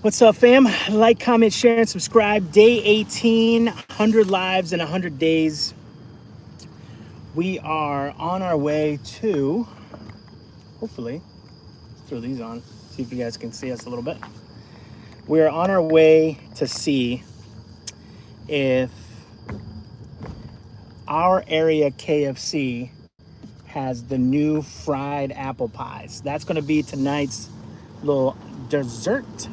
What's up, fam? Like, comment, share, and subscribe. Day 18, 100 lives in 100 days. We are on our way to, hopefully, let's throw these on, see if you guys can see us a little bit. We are on our way to see if our area KFC has the new fried apple pies. That's going to be tonight's little dessert.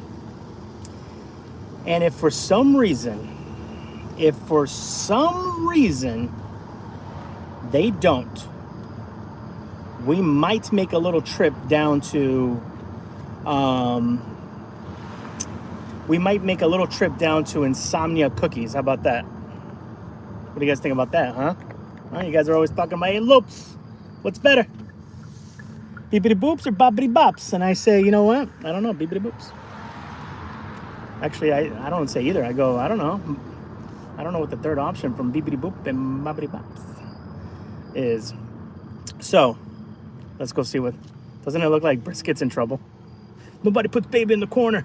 And if for some reason they don't, we might make a little trip down to, Insomnia Cookies. How about that? What do you guys think about that, huh? Well, you guys are always talking about elopes. What's better? Beepity boops or boppity bops? And I say, you know what? I don't know, beepity boops. Actually, I don't say either. I go, I don't know. I don't know what the third option from beepity boop and boppity bops is. So, let's go see what. Doesn't it look like Brisket's in trouble? Nobody puts baby in the corner.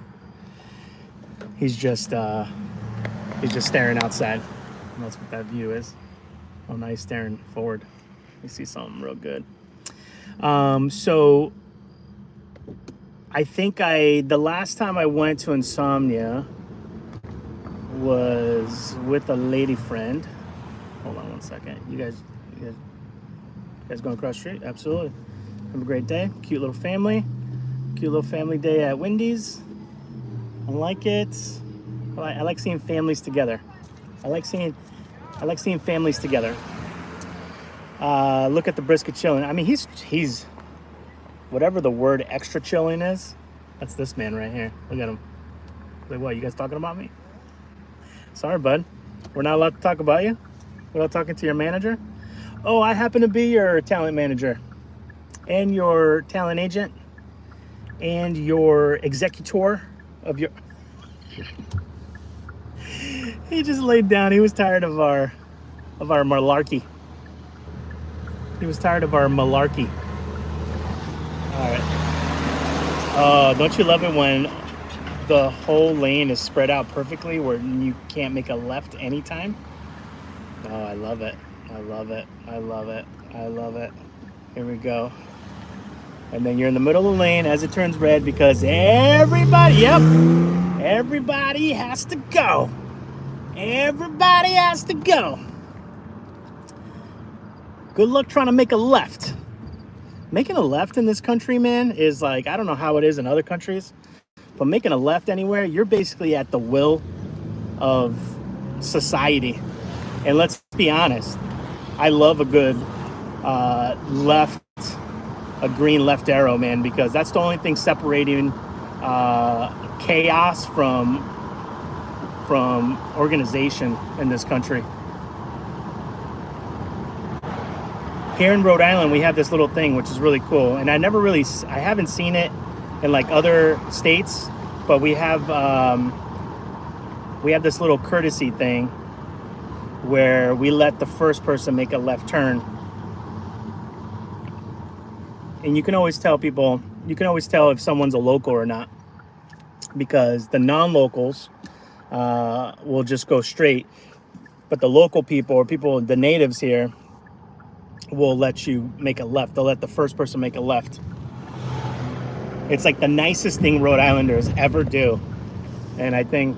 He's just staring outside. And that's what that view is. Oh, now he's staring forward. You see something real good. So I think the last time I went to Insomnia was with a lady friend. Hold on one second. You guys going across the street? Absolutely. Have a great day. Cute little family. Cute little family day at Wendy's. I like it. I like seeing families together. I like seeing families together. Look at the brisket chilling. I mean, he's whatever the word extra chilling is. That's this man right here. Look at him. Like, what? You guys talking about me? Sorry, bud. We're not allowed to talk about you. We're not talking to your manager. Oh, I happen to be your talent manager, and your talent agent, and your executor of your. He just laid down. He was tired of our malarkey. He was tired of our malarkey. All right. Don't you love it when the whole lane is spread out perfectly where you can't make a left anytime? Oh, I love it. I love it. I love it. I love it. Here we go. And then you're in the middle of the lane as it turns red because everybody has to go. Everybody has to go. Good luck trying to make a left. Making a left in this country, man, is like, I don't know how it is in other countries, but making a left anywhere, you're basically at the will of society. And let's be honest, I love a good left, a green left arrow, man, because that's the only thing separating chaos from organization in this country. Here in Rhode Island, we have this little thing, which is really cool. And I haven't seen it in like other states, but we have this little courtesy thing where we let the first person make a left turn. And you can always tell if someone's a local or not, because the non-locals will just go straight. But the local people, or the natives here, will let you make a left. They'll let the first person make a left. It's like the nicest thing Rhode Islanders ever do. And I think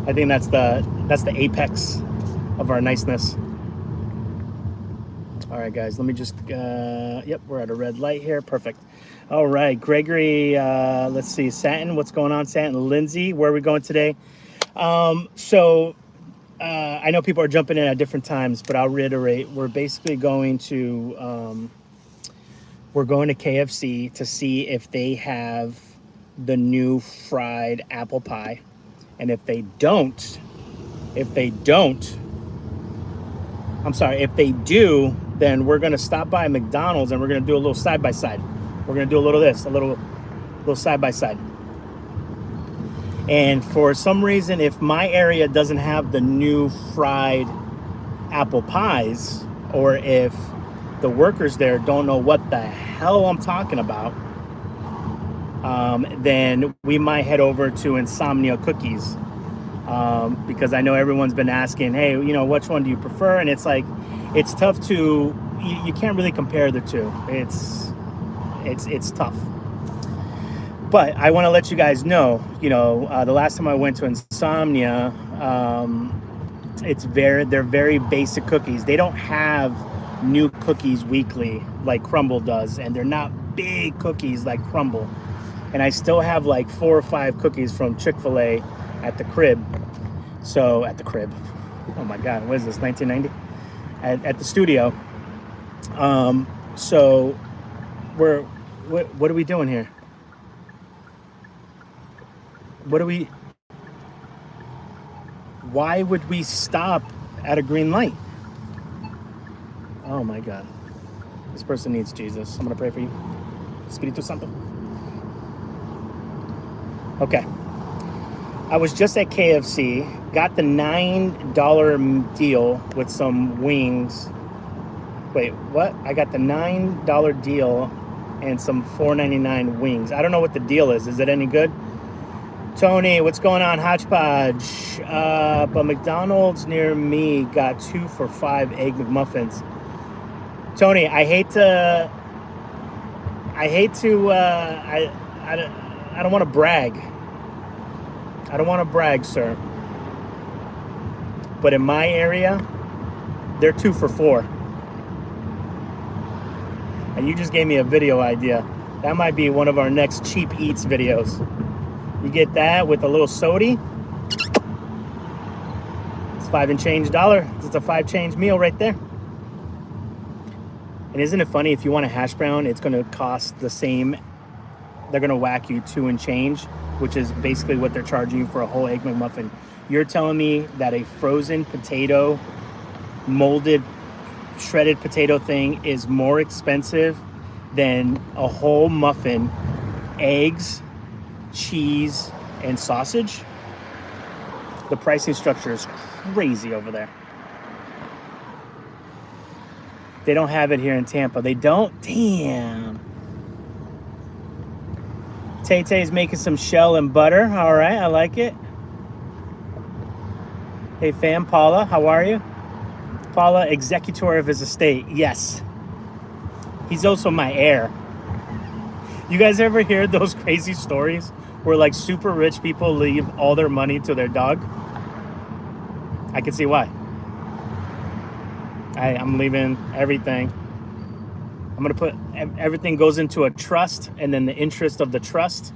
that's the apex of our niceness. All right, guys, let me just, yep, we're at a red light here. Perfect. All right, Gregory, let's see, Satin, what's going on, Satin? Lindsay, where are we going today? I know people are jumping in at different times, but I'll reiterate, we're basically going to KFC to see if they have the new fried apple pie. And if they do, then we're going to stop by McDonald's and we're going to do a little side-by-side. We're going to do a little side-by-side. And for some reason, if my area doesn't have the new fried apple pies, or if the workers there don't know what the hell I'm talking about, then we might head over to Insomnia Cookies. Because I know everyone's been asking, hey, you know, which one do you prefer? And it's like, it's tough to, you can't really compare the two. It's tough. But I want to let you guys know, you know, the last time I went to Insomnia, they're very basic cookies. They don't have new cookies weekly like Crumble does, and they're not big cookies like Crumble. And I still have like 4 or 5 cookies from Chick-fil-A at the crib. So at the crib, oh my God, what is this, 1990? At the studio. So what are we doing here? Why would we stop at a green light? Oh my God. This person needs Jesus. I'm gonna pray for you. Espiritu Santo. Okay. I was just at KFC, got the $9 deal with some wings. Wait, what? I got the $9 deal and some $4.99 wings. I don't know what the deal is. Is it any good? Tony, what's going on? Hodgepodge. But McDonald's near me got 2 for $5 Egg McMuffins. Tony, I don't want to brag. I don't want to brag, sir. But in my area, they're 2 for $4. And you just gave me a video idea. That might be one of our next cheap eats videos. You get that with a little sody. It's $5 and change. It's a 5 change meal right there. And isn't it funny, if you want a hash brown, it's going to cost the same. They're going to whack you 2 and change, which is basically what they're charging you for a whole Egg McMuffin. You're telling me that a frozen potato, molded, shredded potato thing is more expensive than a whole muffin, eggs, cheese, and sausage? The pricing structure is crazy over there. They don't have it here in Tampa. They don't? Damn. TeTe is making some shell and butter. All right, I like it. Hey fam, Paula, how are you? Paula, executor of his estate. Yes. He's also my heir. You guys ever hear those crazy stories where like super rich people leave all their money to their dog? I can see why. I'm leaving everything. I'm going to put everything goes into a trust, and then the interest of the trust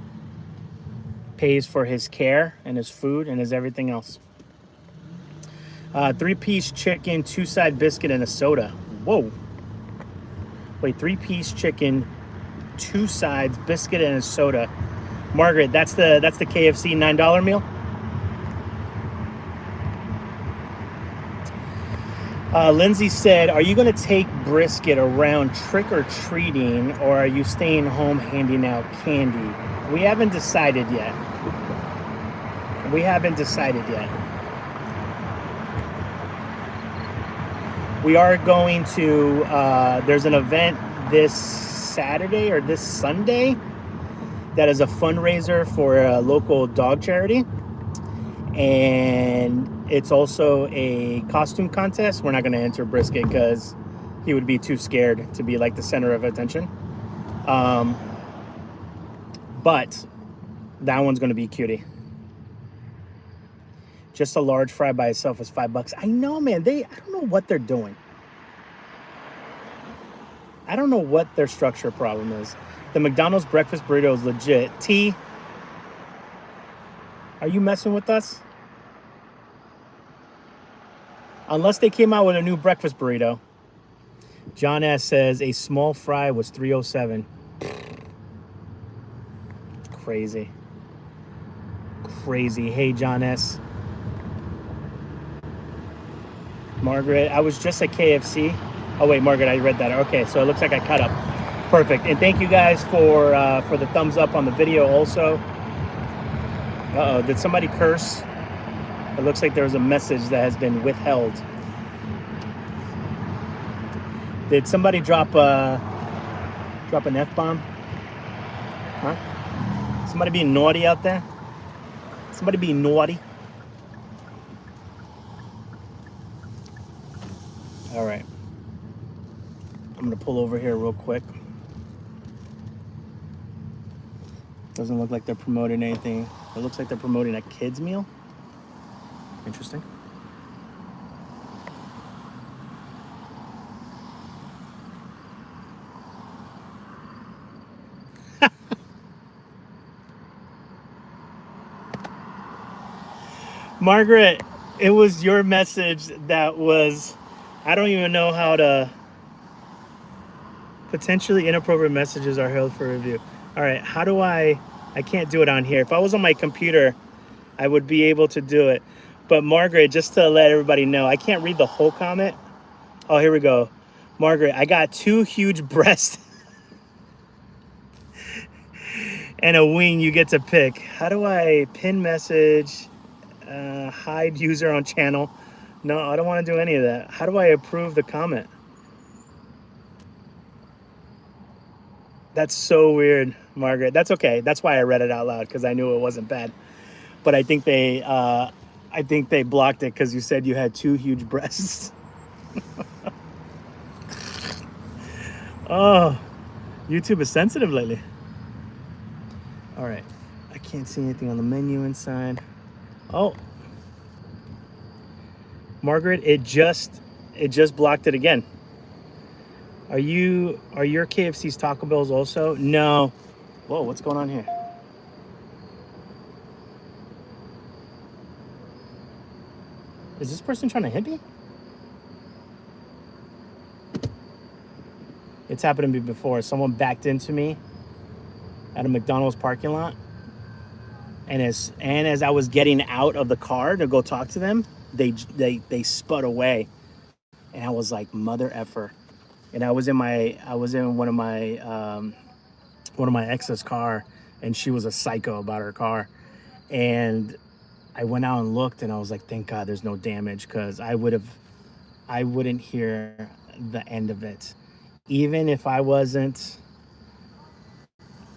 pays for his care and his food and his everything else. 3-piece chicken, 2-side biscuit, and a soda. Whoa. Wait, 3-piece chicken, 2 sides, biscuit, and a soda. Margaret, that's the KFC $9 meal? Lindsay said, are you going to take brisket around trick-or-treating, or are you staying home handing out candy? We haven't decided yet. We are going to, there's an event this Saturday or this Sunday that is a fundraiser for a local dog charity. And it's also a costume contest. We're not going to enter brisket because he would be too scared to be like the center of attention. But that one's going to be cutie. Just a large fry by itself is $5. I know, man. I don't know what they're doing. I don't know what their structure problem is. The McDonald's breakfast burrito is legit. T, are you messing with us? Unless they came out with a new breakfast burrito. John S. says a small fry was $3.07. Crazy. Hey, John S. Margaret, I was just at KFC. Oh, wait, Margaret, I read that. Okay, so it looks like I cut up. Perfect. And thank you guys for the thumbs up on the video also. Uh-oh, did somebody curse? It looks like there was a message that has been withheld. Did somebody drop an F-bomb? Huh? Somebody being naughty out there? Somebody being naughty? All right. I'm gonna pull over here real quick. Doesn't look like they're promoting anything. It looks like they're promoting a kids meal. Interesting. Margaret, it was your message that was, I don't even know how to, potentially inappropriate messages are held for review. All right, how do I can't do it on here. If I was on my computer, I would be able to do it. But Margaret, just to let everybody know, I can't read the whole comment. Oh, here we go. Margaret, I got 2 huge breasts and a wing you get to pick. How do I pin message, hide user on channel? No, I don't want to do any of that. How do I approve the comment? That's so weird, Margaret. That's okay. That's why I read it out loud, because I knew it wasn't bad. But I think they blocked it because you said you had 2 huge breasts. Oh, YouTube is sensitive lately. All right, I can't see anything on the menu inside. Oh, Margaret, it just blocked it again. Are your KFC's Taco Bells also? No. Whoa, what's going on here? Is this person trying to hit me? It's happened to me before. Someone backed into me at a McDonald's parking lot. And as I was getting out of the car to go talk to them, they spud away. And I was like, mother effer. And I was in one of my ex's car, and she was a psycho about her car. And I went out and looked, and I was like, thank God there's no damage, because I wouldn't hear the end of it. Even if I wasn't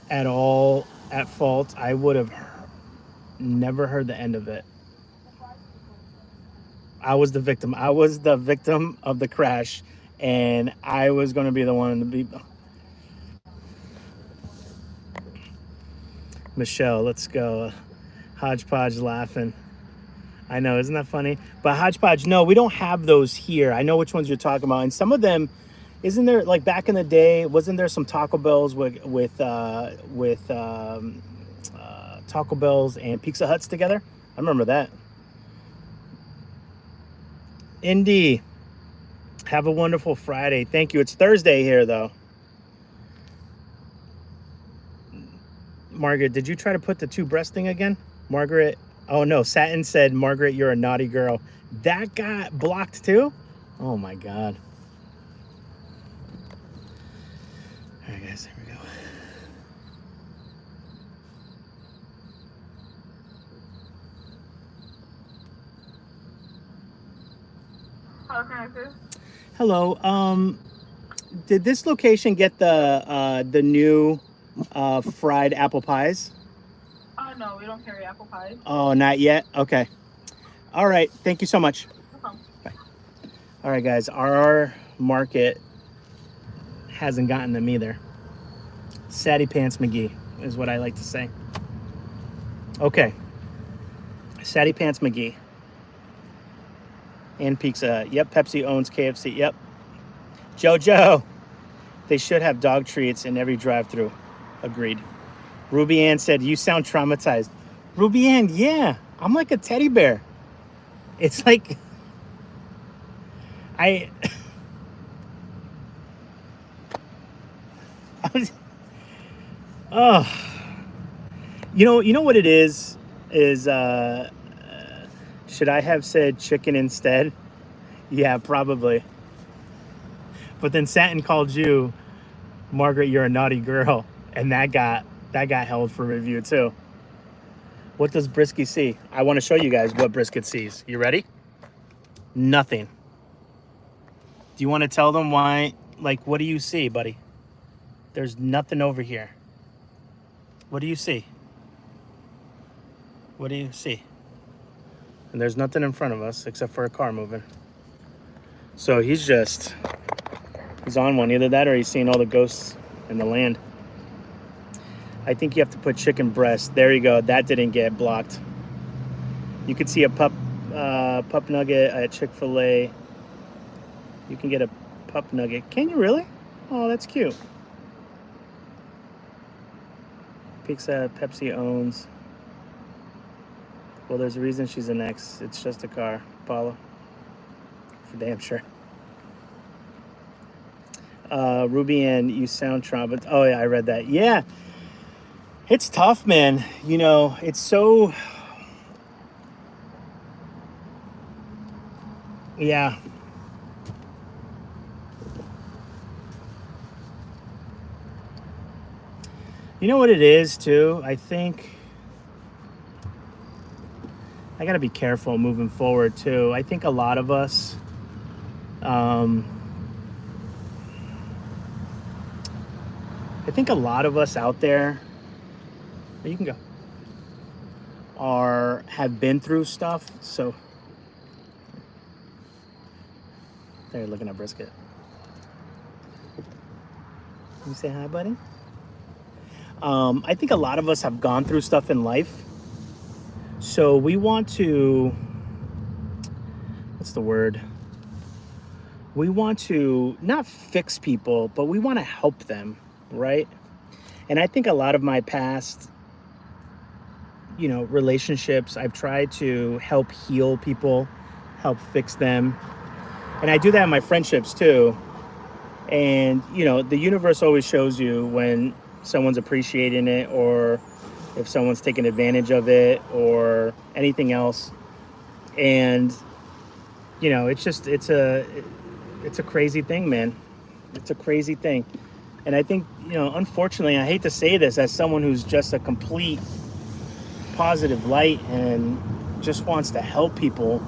at all at fault, I would have never heard the end of it. I was the victim. I was the victim of the crash, and I was going to be the one to be. Michelle, let's go. Hodgepodge laughing. I know, isn't that funny? But Hodgepodge, no, we don't have those here. I know which ones you're talking about, and some of them, isn't there, like back in the day, wasn't there some Taco Bells with Taco Bells and Pizza Huts together? I remember that. Indy, have a wonderful Friday. Thank you. It's Thursday here, though. Margaret, did you try to put the 2 breast thing again? Margaret, oh no, Satin said, Margaret, you're a naughty girl. That got blocked too? Oh my God. All right, guys, here we go. How can I assist? Hello. Did this location get the new fried apple pies? No, we don't carry apple pies. Oh, not yet? Okay. All right. Thank you so much. No problem. Bye. All right, guys. Our market hasn't gotten them either. Satty Pants McGee is what I like to say. Okay. Satty Pants McGee. And Pizza. Yep, Pepsi owns KFC. Yep. Jojo. They should have dog treats in every drive-thru. Agreed. Ruby Ann said, you sound traumatized. Ruby Ann, yeah. I'm like a teddy bear. It's like... Oh. You know what it is should I have said chicken instead? Yeah, probably. But then Satin called you, Margaret, you're a naughty girl, and that got held for review too. What does Brisky see? I want to show you guys what Brisket sees. You ready? Nothing. Do you want to tell them why? Like, what do you see, buddy? There's nothing over here. What do you see? What do you see? And there's nothing in front of us except for a car moving. So he's on one. Either that or he's seeing all the ghosts in the land. I think you have to put chicken breast. There you go. That didn't get blocked. You could see a pup nugget at Chick-fil-A. You can get a pup nugget. Can you really? Oh, that's cute. Pizza Pepsi owns. Well, there's a reason she's an ex. It's just a car, Paula. For damn sure. Ruby and you sound trauma. Oh yeah, I read that. Yeah, it's tough, man. You know, it's so. Yeah. You know what it is too? I think I gotta be careful moving forward too. I think a lot of us, out there, you can go, have been through stuff. So there, you're looking at brisket. Can you say hi, buddy? I think a lot of us have gone through stuff in life. So we want to, what's the word? We want to not fix people, but we want to help them, right? And I think a lot of my past, relationships, I've tried to help heal people, help fix them. And I do that in my friendships too. And, the universe always shows you when someone's appreciating it, or if someone's taking advantage of it, or anything else. And it's a crazy thing, man. It's a crazy thing. And I think, unfortunately, I hate to say this as someone who's just a complete positive light and just wants to help people,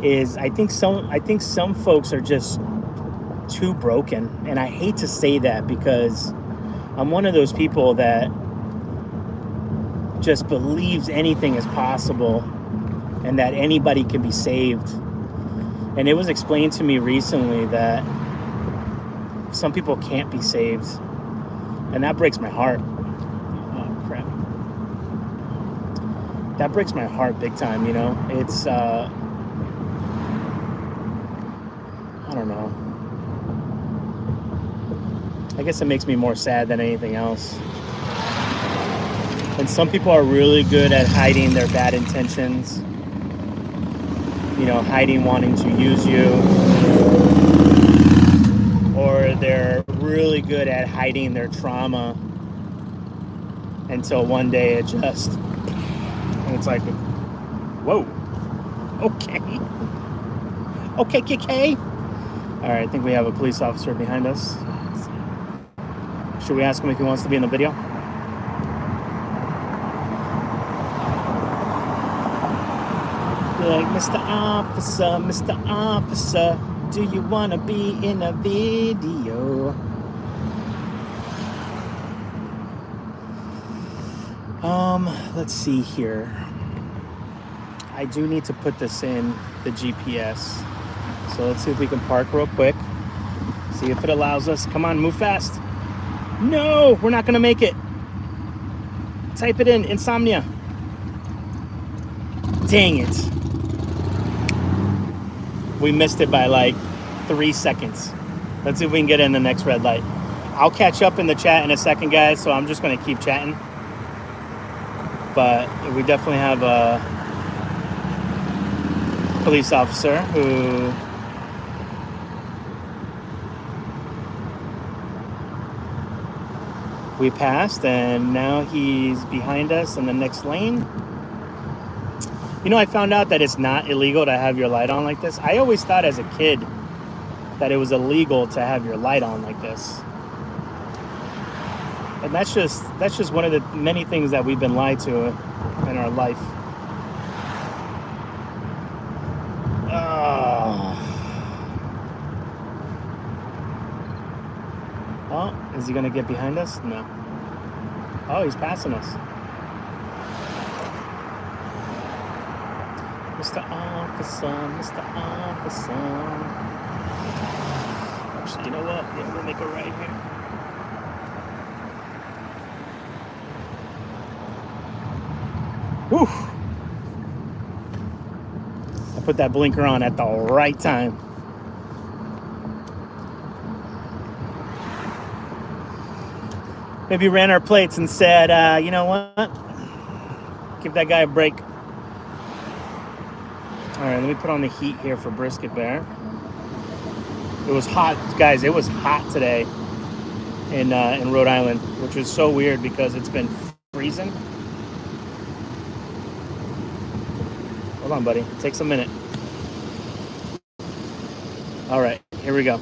is I think some folks are just too broken. And I hate to say that because I'm one of those people that just believes anything is possible and that anybody can be saved. And it was explained to me recently that some people can't be saved. And that breaks my heart. Oh, crap. That breaks my heart big time, It's, I don't know. I guess it makes me more sad than anything else. And some people are really good at hiding their bad intentions. Hiding wanting to use you. Or they're really good at hiding their trauma until one day and it's like, whoa, okay. Okay, KK. All right, I think we have a police officer behind us. Should we ask him if he wants to be in the video? Like, Mr. Officer, do you want to be in a video? Let's see here. I do need to put this in the GPS. So let's see if we can park real quick. See if it allows us. Come on, move fast. No, we're not going to make it. Type it in, insomnia. Dang it. We missed it by like 3 seconds. Let's see if we can get in the next red light. I'll catch up in the chat in a second, guys, so I'm just going to keep chatting. But we definitely have a police officer who we passed, and now he's behind us in the next lane. I found out that it's not illegal to have your light on like this. I always thought as a kid that it was illegal to have your light on like this. And that's just one of the many things that we've been lied to in our life. Oh, is he gonna get behind us? No. Oh, he's passing us. Mr. Officer, Mr. Officer. Actually, you know what? Yeah, we'll make a right here. Whew. I put that blinker on at the right time. Maybe ran our plates and said, you know what? Give that guy a break. All right, let me put on the heat here for Brisket Bear. It was hot, guys. It was hot today in Rhode Island, which was so weird because it's been freezing. Hold on, buddy. It takes a minute. All right, here we go.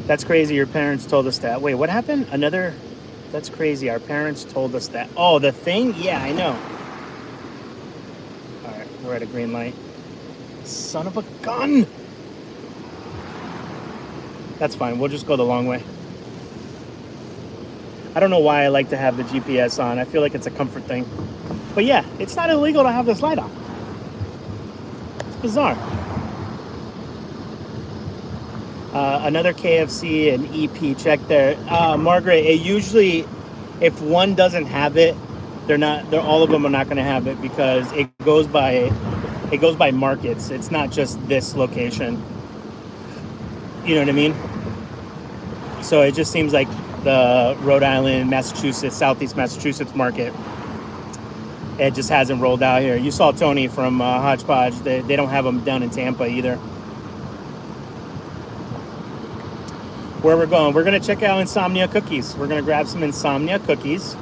That's crazy. Your parents told us that. Wait, what happened? Another... That's crazy. Our parents told us that. Oh, the thing? Yeah, I know. All right, we're at a green light. Son of a gun! That's fine. We'll just go the long way. I don't know why I like to have the GPS on. I feel like it's a comfort thing. But yeah, it's not illegal to have this light on. It's bizarre. Another KFC and EP check there. Margaret, it usually, if one doesn't have it, all of them are not going to have it because it goes by markets. It's not just this location. You know what I mean? So it just seems like the Rhode Island, Massachusetts, Southeast Massachusetts market, it just hasn't rolled out here. You saw Tony from Hodgepodge. They don't have them down in Tampa either. Where we're going, we're going to check out Insomnia cookies. We're going to grab some Insomnia cookies.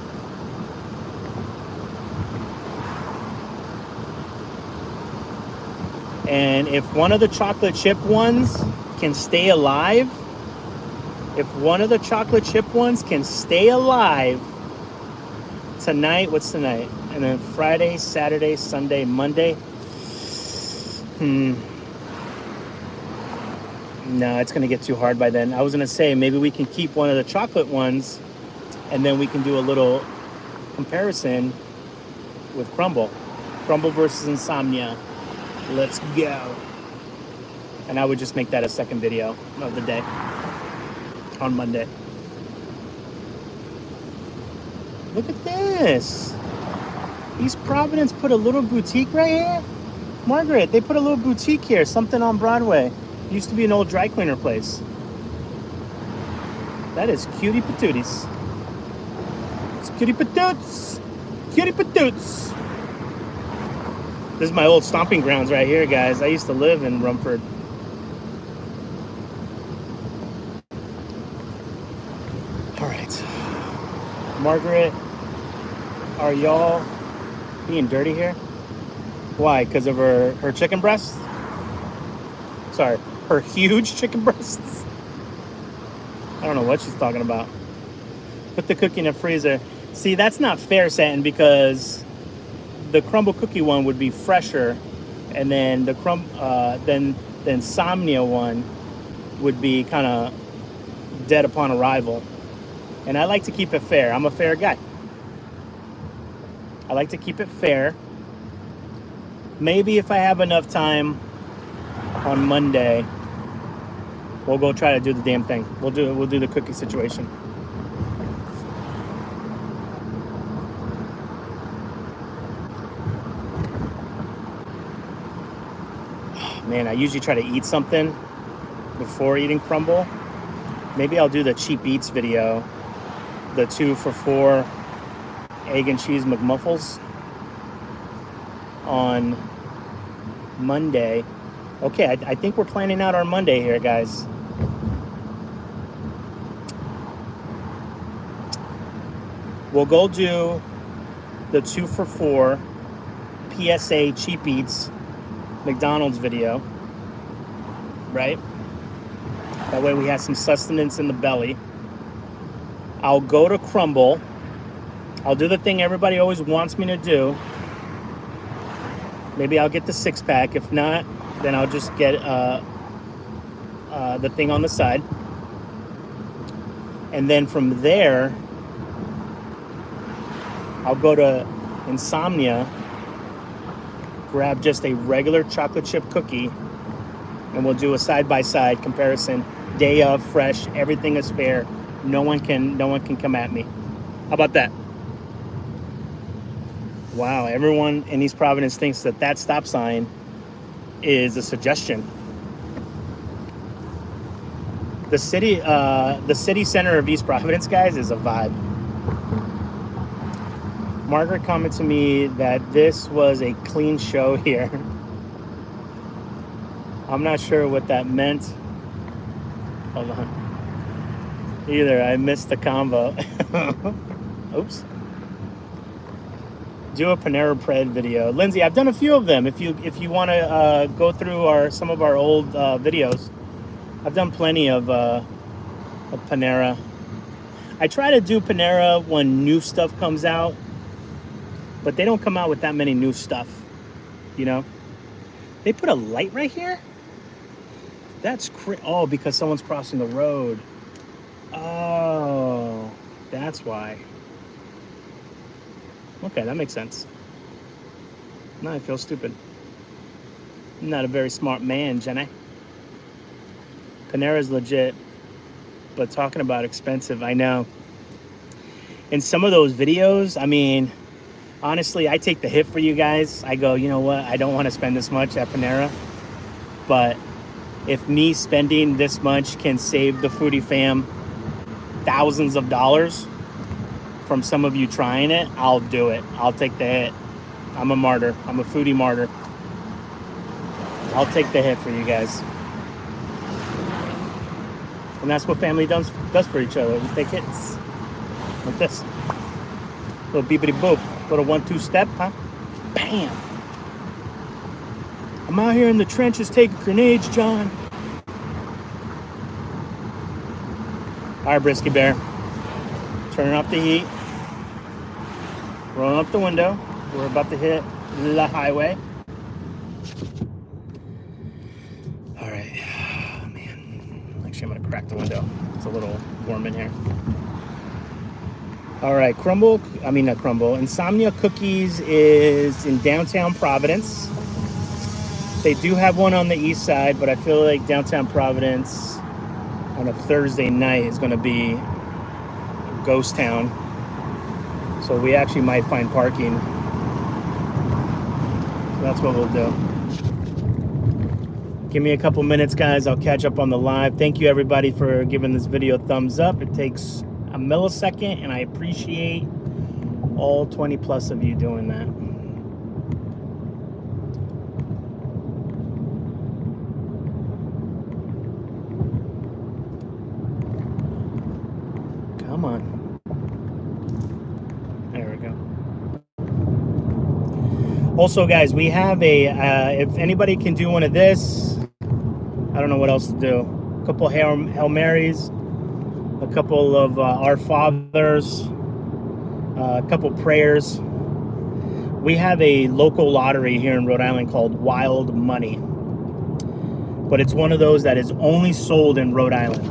And if one of the chocolate chip ones can stay alive, tonight, what's tonight? And then Friday, Saturday, Sunday, Monday. No, it's going to get too hard by then. I was going to say maybe we can keep one of the chocolate ones and then we can do a little comparison with Crumble. Crumble versus Insomnia. Let's go. And I would just make that a second video of the day on Monday. Look at this. East Providence put a little boutique right here. Margaret, they put a little boutique here, something on Broadway. Used to be an old dry cleaner place. That is cutie patooties. It's cutie patoots. Cutie patoots. This is my old stomping grounds right here, guys. I used to live in Rumford. All right. Margaret, are y'all being dirty here? Why? Because of her chicken breasts? Sorry. Her huge chicken breasts. I don't know what she's talking about. Put the cookie in the freezer. See, that's not fair, Satin, because the crumble cookie one would be fresher, and then the Insomnia one would be kind of dead upon arrival. And I like to keep it fair. I'm a fair guy. I like to keep it fair. Maybe if I have enough time on Monday, we'll go try to do the damn thing. We'll do the cookie situation. Man, I usually try to eat something before eating Crumble. Maybe I'll do the cheap eats video, the 2 for $4 egg and cheese McMuffles on Monday. Okay, I think we're planning out our Monday here, guys. We'll go do the 2 for $4 PSA cheap eats McDonald's video, right? That way we have some sustenance in the belly. I'll go to Crumble. I'll do the thing everybody always wants me to do. Maybe I'll get the 6-pack. If not, then I'll just get the thing on the side. And then from there, I'll go to Insomnia grab just a regular chocolate chip cookie, and we'll do a side-by-side comparison. Day of, fresh, everything is fair. No one can come at me. How about that? Wow, everyone in East Providence thinks that stop sign is a suggestion. The city center of East Providence, guys, is a vibe. Margaret commented to me that this was a clean show here. I'm not sure what that meant. Hold on. Either I missed the combo. Oops. Do a Panera Bread video. Lindsay, I've done a few of them. If you want to go through some of our old videos, I've done plenty of Panera. I try to do Panera when new stuff comes out, but they don't come out with that many new stuff, you know? They put a light right here? That's oh, because someone's crossing the road. Oh, that's why. Okay, that makes sense. Now I feel stupid. I'm not a very smart man, Jenny. Panera's legit, but talking about expensive, I know. In some of those videos, I mean, honestly, I take the hit for you guys. I go, you know what? I don't want to spend this much at Panera, but if me spending this much can save the Foodie fam thousands of dollars from some of you trying it, I'll do it. I'll take the hit. I'm a martyr. I'm a foodie martyr. I'll take the hit for you guys. And that's what family does for each other. We take hits. Like this. Little beepity boop. Little 1-2 step, huh? Bam! I'm out here in the trenches taking grenades, John. All right, Brisky Bear. Turning off the heat. Rolling up the window. We're about to hit the highway. All right. Oh, man. Actually, I'm going to crack the window. It's a little warm in here. All right. Not Crumble. Insomnia Cookies is in downtown Providence. They do have one on the east side, but I feel like downtown Providence on a Thursday night is going to be a ghost town. So we actually might find parking. So that's what we'll do. Give me a couple minutes, guys. I'll catch up on the live. Thank you, everybody, for giving this video a thumbs up. It takes a millisecond, and I appreciate all 20 plus of you doing that. Come on. There we go. Also, guys, we have if anybody can do one of this, I don't know what else to do. A couple Hail Marys, a couple of Our Fathers, a couple prayers. We have a local lottery here in Rhode Island called Wild Money. But it's one of those that is only sold in Rhode Island.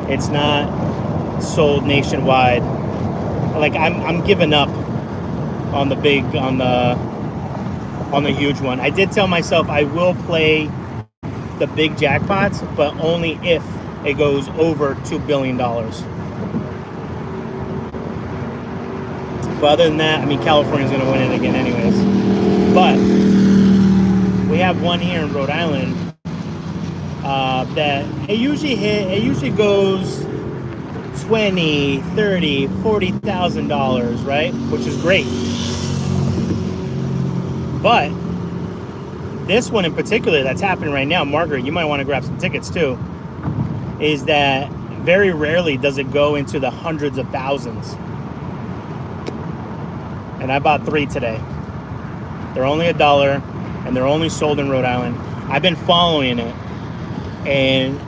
It's not sold nationwide. Like I'm giving up on the huge one. I did tell myself I will play the big jackpots, but only if it goes over $2 billion. But other than that, I mean, California's going to win it again anyways. But we have one here in Rhode Island that it usually goes $20,000, $30,000, $40,000, right? Which is great. But this one in particular that's happening right now, Margaret, you might want to grab some tickets too, is that very rarely does it go into the hundreds of thousands. And I bought 3 today. They're only $1 and they're only sold in Rhode Island. I've been following it, and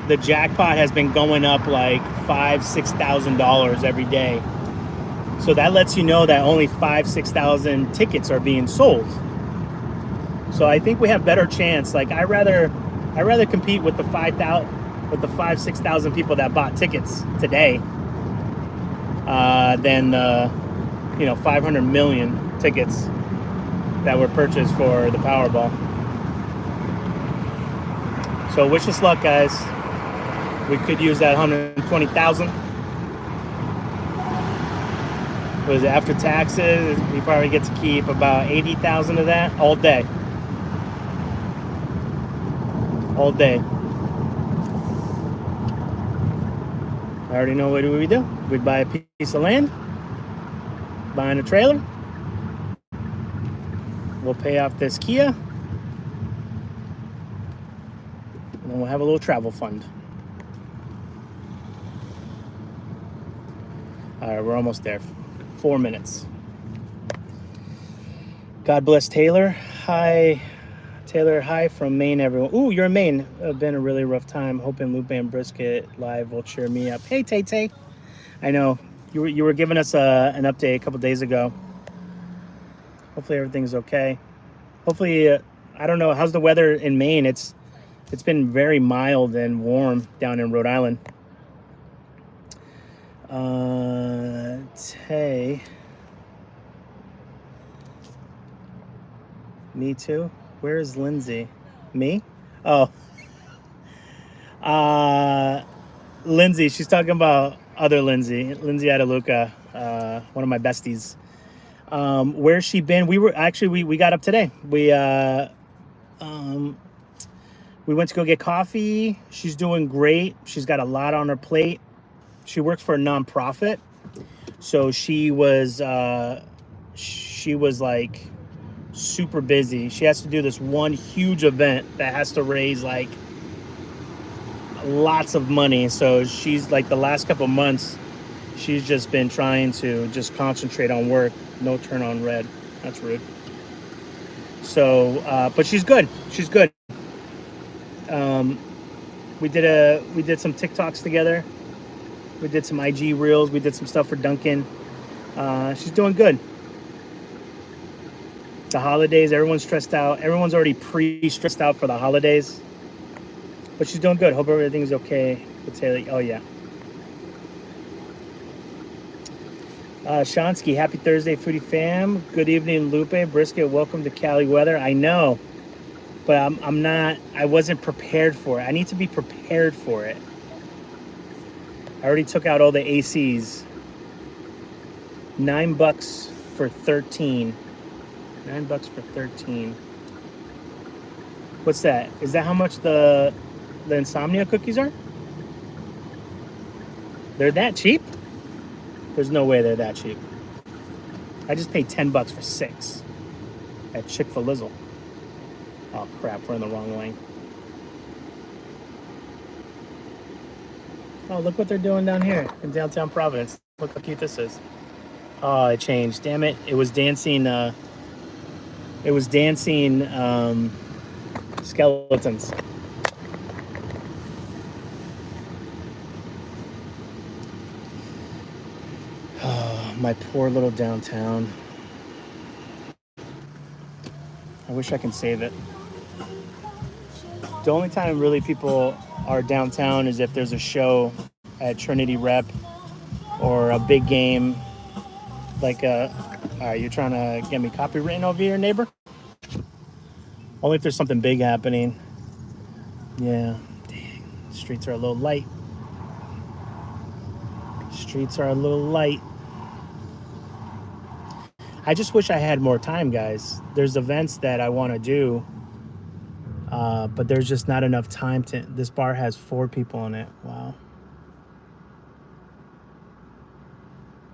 the jackpot has been going up like $5,000-$6,000 every day. So that lets you know that only 5,000-6,000 tickets are being sold. So I think we have better chance. Like I rather compete with the 5,000-6,000 people that bought tickets today than 500 million tickets that were purchased for the Powerball. So wish us luck, guys. We could use that 120,000. Was it after taxes? We probably get to keep about 80,000 of that all day. All day. I already know what we do. We'd buy a piece of land, buying a trailer. We'll pay off this Kia, and then we'll have a little travel fund. All right, we're almost there. 4 minutes. God bless Taylor. Hi, Taylor. Hi from Maine, everyone. Ooh, you're in Maine. It's been a really rough time. Hoping Lupe and Brisket live will cheer me up. Hey, TeTe. I know you were giving us an update a couple days ago. Hopefully everything's okay. Hopefully, I don't know. How's the weather in Maine? It's been very mild and warm down in Rhode Island. Tay. Me too. Where is Lindsay? Me? Oh. Lindsay. She's talking about other Lindsay. Lindsay Adeluca, one of my besties. Where's she been? We got up today. We went to go get coffee. She's doing great. She's got a lot on her plate. She works for a nonprofit. So she was like super busy. She has to do this one huge event that has to raise like lots of money. So she's like the last couple months, she's just been trying to just concentrate on work. No turn on red. That's rude. So, but she's good. She's good. We did some TikToks together. We did some IG reels. We did some stuff for Duncan. She's doing good. The holidays, everyone's stressed out. Everyone's already pre-stressed out for the holidays. But she's doing good. Hope everything's okay with Taylor. Oh, yeah. Shansky, happy Thursday, Foodie fam. Good evening, Lupe. Brisket, welcome to Cali weather. I know, but I'm not, I wasn't prepared for it. I need to be prepared for it. I already took out all the ACs. $9 for 13. $9 for 13. What's that? Is that how much the insomnia cookies are? They're that cheap? There's no way they're that cheap. I just paid $10 for 6 at Chick-fil-Lizzle. Oh crap, we're in the wrong lane. Oh, look what they're doing down here in downtown Providence. Look how cute this is. Oh, it changed. Damn it. It was dancing skeletons. Oh, my poor little downtown. I wish I can save it. The only time really people are downtown is if there's a show at Trinity Rep or a big game. Like, you're trying to get me copywritten over here, neighbor? Only if there's something big happening. Yeah, dang. Streets are a little light. Streets are a little light. I just wish I had more time, guys. There's events that I want to do, but there's just not enough time to. This bar has 4 people in it. Wow.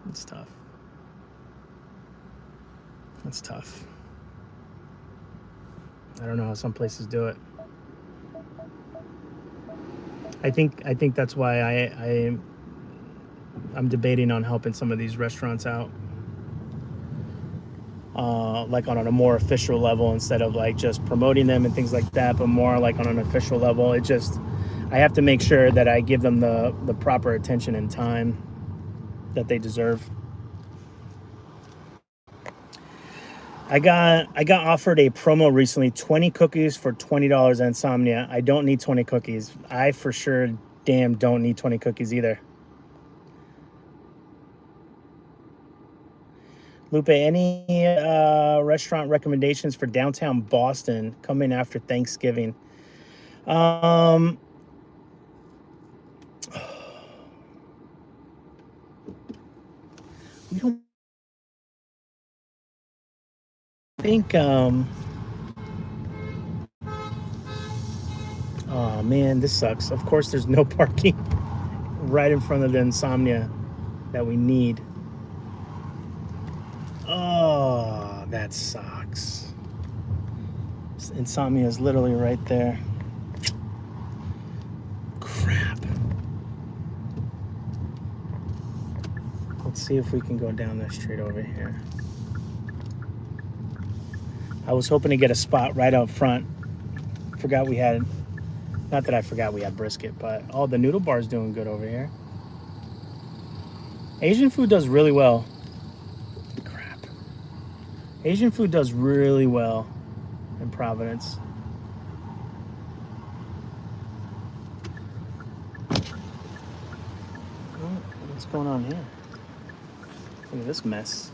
It's tough. It's tough. I don't know how some places do it. I think that's why I'm debating on helping some of these restaurants out. Like on a more official level instead of like just promoting them and things like that, but more like on an official level. It just, I have to make sure that I give them the proper attention and time that they deserve. I got offered a promo recently, 20 cookies for $20 at Insomnia. I don't need 20 cookies. I for sure damn don't need 20 cookies either. Lupe, any restaurant recommendations for downtown Boston coming after Thanksgiving? We don't think, oh man, this sucks. Of course, there's no parking right in front of the Insomnia that we need. Oh, that sucks. Insomnia is literally right there. Crap. Let's see if we can go down this street over here. I was hoping to get a spot right up front. Forgot we had, not that I forgot we had brisket, but oh, the noodle bar is doing good over here. Asian food does really well. Crap. Asian food does really well in Providence. What's going on here? Look at this mess.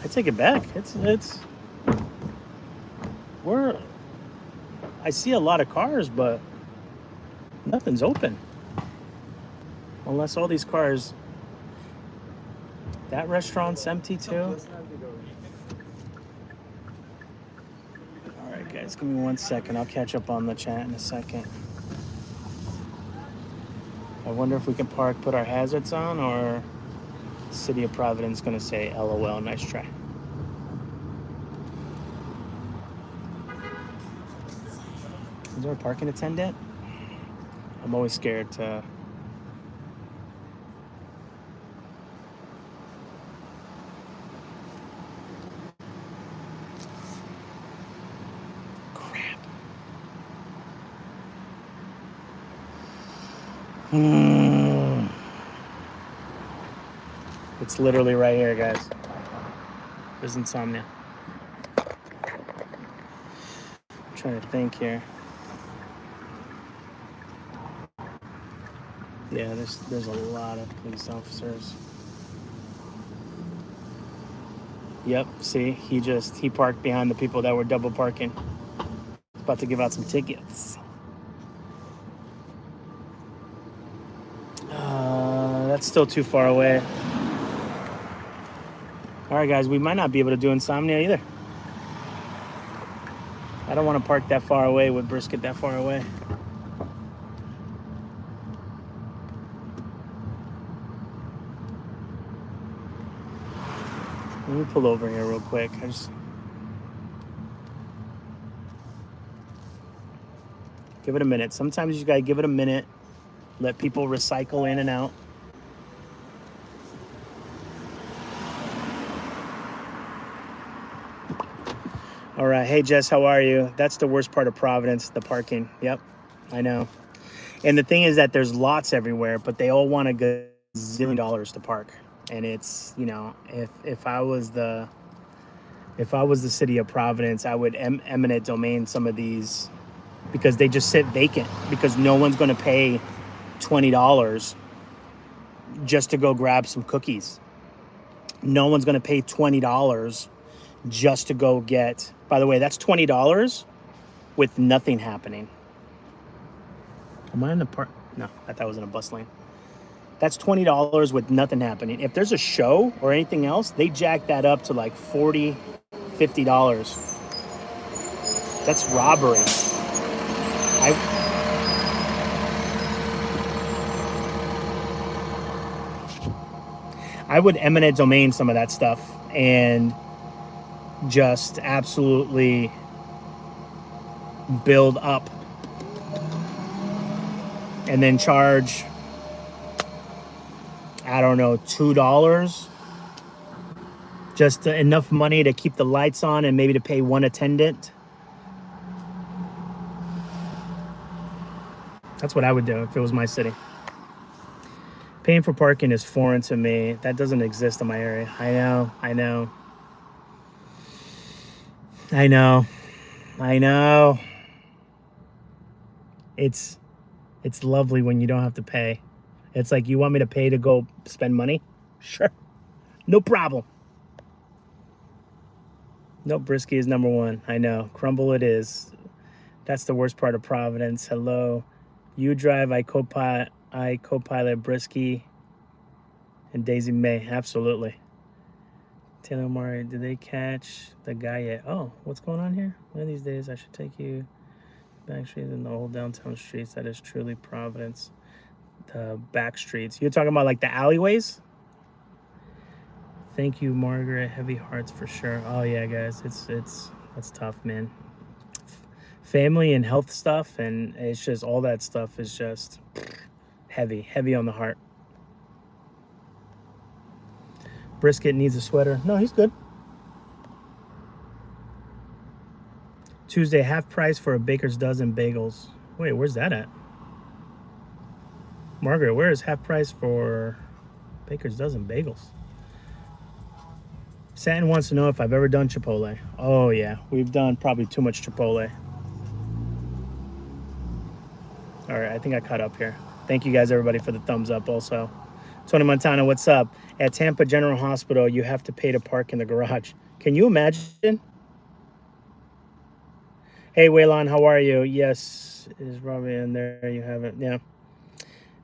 I take it back. I see a lot of cars, but nothing's open. Unless all these cars. That restaurant's empty too. All right, guys, give me 1 second. I'll catch up on the chat in a second. I wonder if we can park, put our hazards on, or City of Providence gonna say LOL, nice try. Is there a parking attendant? I'm always scared to. Crap. It's literally right here, guys. There's Insomnia. I'm trying to think here. Yeah, there's a lot of police officers. Yep, see, he parked behind the people that were double parking. About to give out some tickets. That's still too far away. All right, guys, we might not be able to do Insomnia either. I don't want to park that far away with brisket that far away. Let me pull over here real quick. Give it a minute. Sometimes you gotta give it a minute. Let people recycle in and out. All right. Hey, Jess, how are you? That's the worst part of Providence, the parking. Yep, I know. And the thing is that there's lots everywhere, but they all want a gazillion dollars to park. And it's, you know, if I was the city of Providence, I would eminent domain some of these because they just sit vacant because no one's going to pay $20 just to go grab some cookies. No one's going to pay $20 just to go get, by the way, that's $20 with nothing happening. Am I in the park? No, I thought I was in a bus lane. That's $20 with nothing happening. If there's a show or anything else, they jack that up to like $40, $50. That's robbery. I would eminent domain some of that stuff and just absolutely build up and then charge, I don't know, $2, just enough money to keep the lights on and maybe to pay one attendant. That's what I would do if it was my city. Paying for parking is foreign to me. That doesn't exist in my area. I know. It's lovely when you don't have to pay. It's like, you want me to pay to go spend money? Sure. No problem. No, brisky is number one. I know. Crumble it is. That's the worst part of Providence. Hello. You drive, I co-pilot Brisky and Daisy May. Absolutely. Taylor Murray, did they catch the guy yet? Oh, what's going on here? One of these days I should take you back streets in the old downtown streets. That is truly Providence. The back streets. You're talking about like the alleyways? Thank you, Margaret. Heavy hearts for sure. Oh yeah, guys. That's tough, man. Family and health stuff, and it's just all that stuff is just heavy on the heart. Brisket needs a sweater. No, he's good. Tuesday, half price for a baker's dozen bagels. Wait, where's that at? Margaret, where is half price for baker's dozen bagels? Satin wants to know if I've ever done Chipotle. Oh yeah, we've done probably too much Chipotle. All right, I think I caught up here. Thank you guys, everybody, for the thumbs up also. Tony Montana, what's up? At Tampa General Hospital, you have to pay to park in the garage. Can you imagine? Hey, Waylon, how are you? Yes, is Rabbe in there? You haven't, yeah.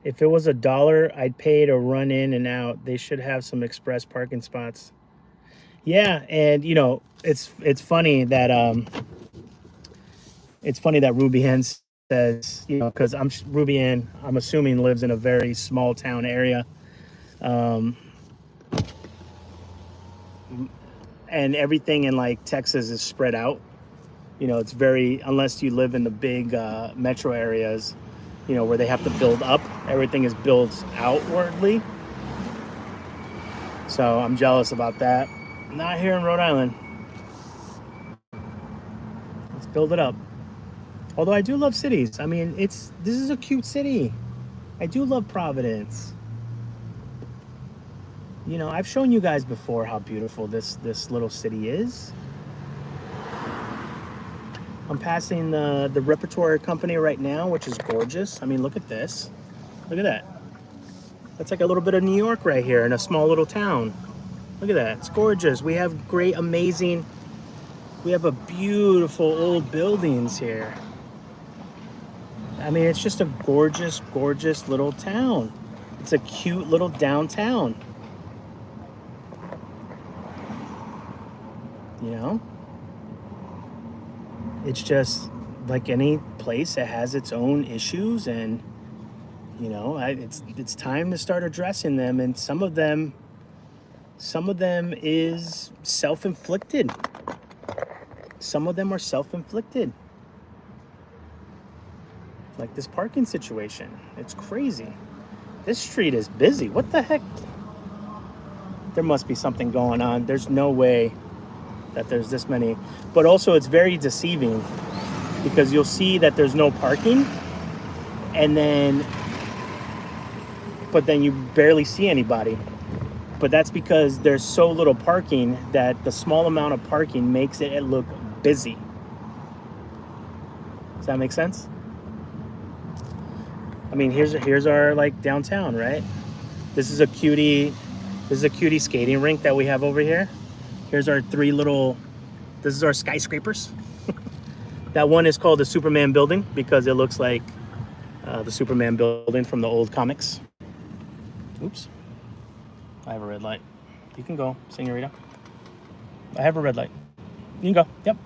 If it was $1, I'd pay to run in and out. They should have some express parking spots. Yeah, and you know, it's funny that Ruby Ann says, you know, because Ruby Ann, I'm assuming, lives in a very small town area, and everything in like Texas is spread out. You know, it's very, unless you live in the big metro areas, you know, where they have to build up. Everything is built outwardly. So I'm jealous about that. Not here in Rhode Island. Let's build it up. Although I do love cities. I mean, this is a cute city. I do love Providence. You know, I've shown you guys before how beautiful this little city is. I'm passing the Repertoire Company right now, which is gorgeous. I mean, look at this. Look at that. That's like a little bit of New York right here in a small little town. Look at that. It's gorgeous. We have we have a beautiful old buildings here. I mean, it's just a gorgeous, gorgeous little town. It's a cute little downtown. You know? It's just like any place that has its own issues, and you know, it's time to start addressing them, and some of them is self-inflicted. Some of them are self-inflicted. Like this parking situation. It's crazy. This street is busy. What the heck? There must be something going on. There's no way that there's this many. But also it's very deceiving because you'll see that there's no parking, but then you barely see anybody. But that's because there's so little parking that the small amount of parking makes it look busy. Does that make sense? I mean, here's our like downtown, right? This is a cutie skating rink that we have over here. Here's our this is our skyscrapers. That one is called the Superman building because it looks like the Superman building from the old comics. Oops. I have a red light. You can go, senorita. I have a red light. You can go. Yep.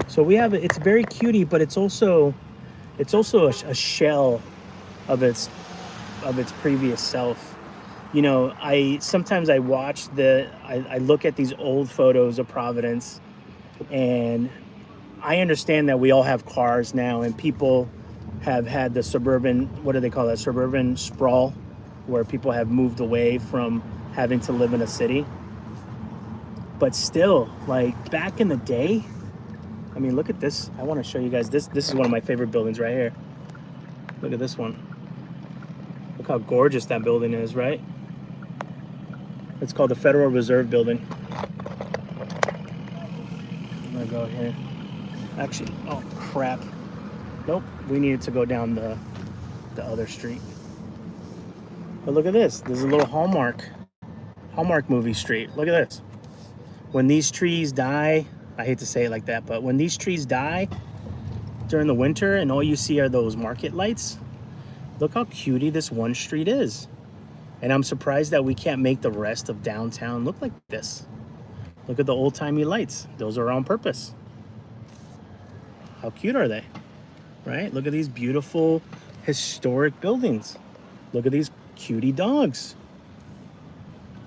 So we have it's very cutie, but it's also a shell of its previous self. You know, sometimes I watch I look at these old photos of Providence, and I understand that we all have cars now, and people have had the suburban, what do they call that? Suburban sprawl, where people have moved away from having to live in a city. But still, like back in the day, I mean, look at this. I want to show you guys this. This is one of my favorite buildings right here. Look at this one. Look how gorgeous that building is, right? It's called the Federal Reserve Building. I'm gonna go here. Actually, oh crap. Nope, we needed to go down the other street. But look at this. There's a little Hallmark movie street. Look at this. When these trees die, I hate to say it like that, but when these trees die during the winter and all you see are those market lights, look how cutie this one street is. And I'm surprised that we can't make the rest of downtown look like this. Look at the old-timey lights. Those are on purpose. How cute are they? Right? Look at these beautiful historic buildings. Look at these cutie dogs.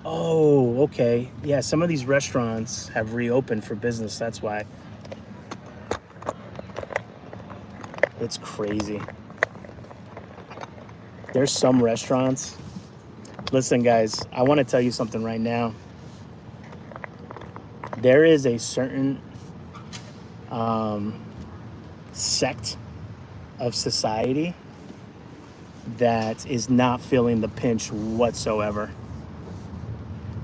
Oh, okay. Yeah, some of these restaurants have reopened for business. That's why. It's crazy. There's some restaurants. Listen, guys, I want to tell you something right now. There is a certain sect of society that is not feeling the pinch whatsoever.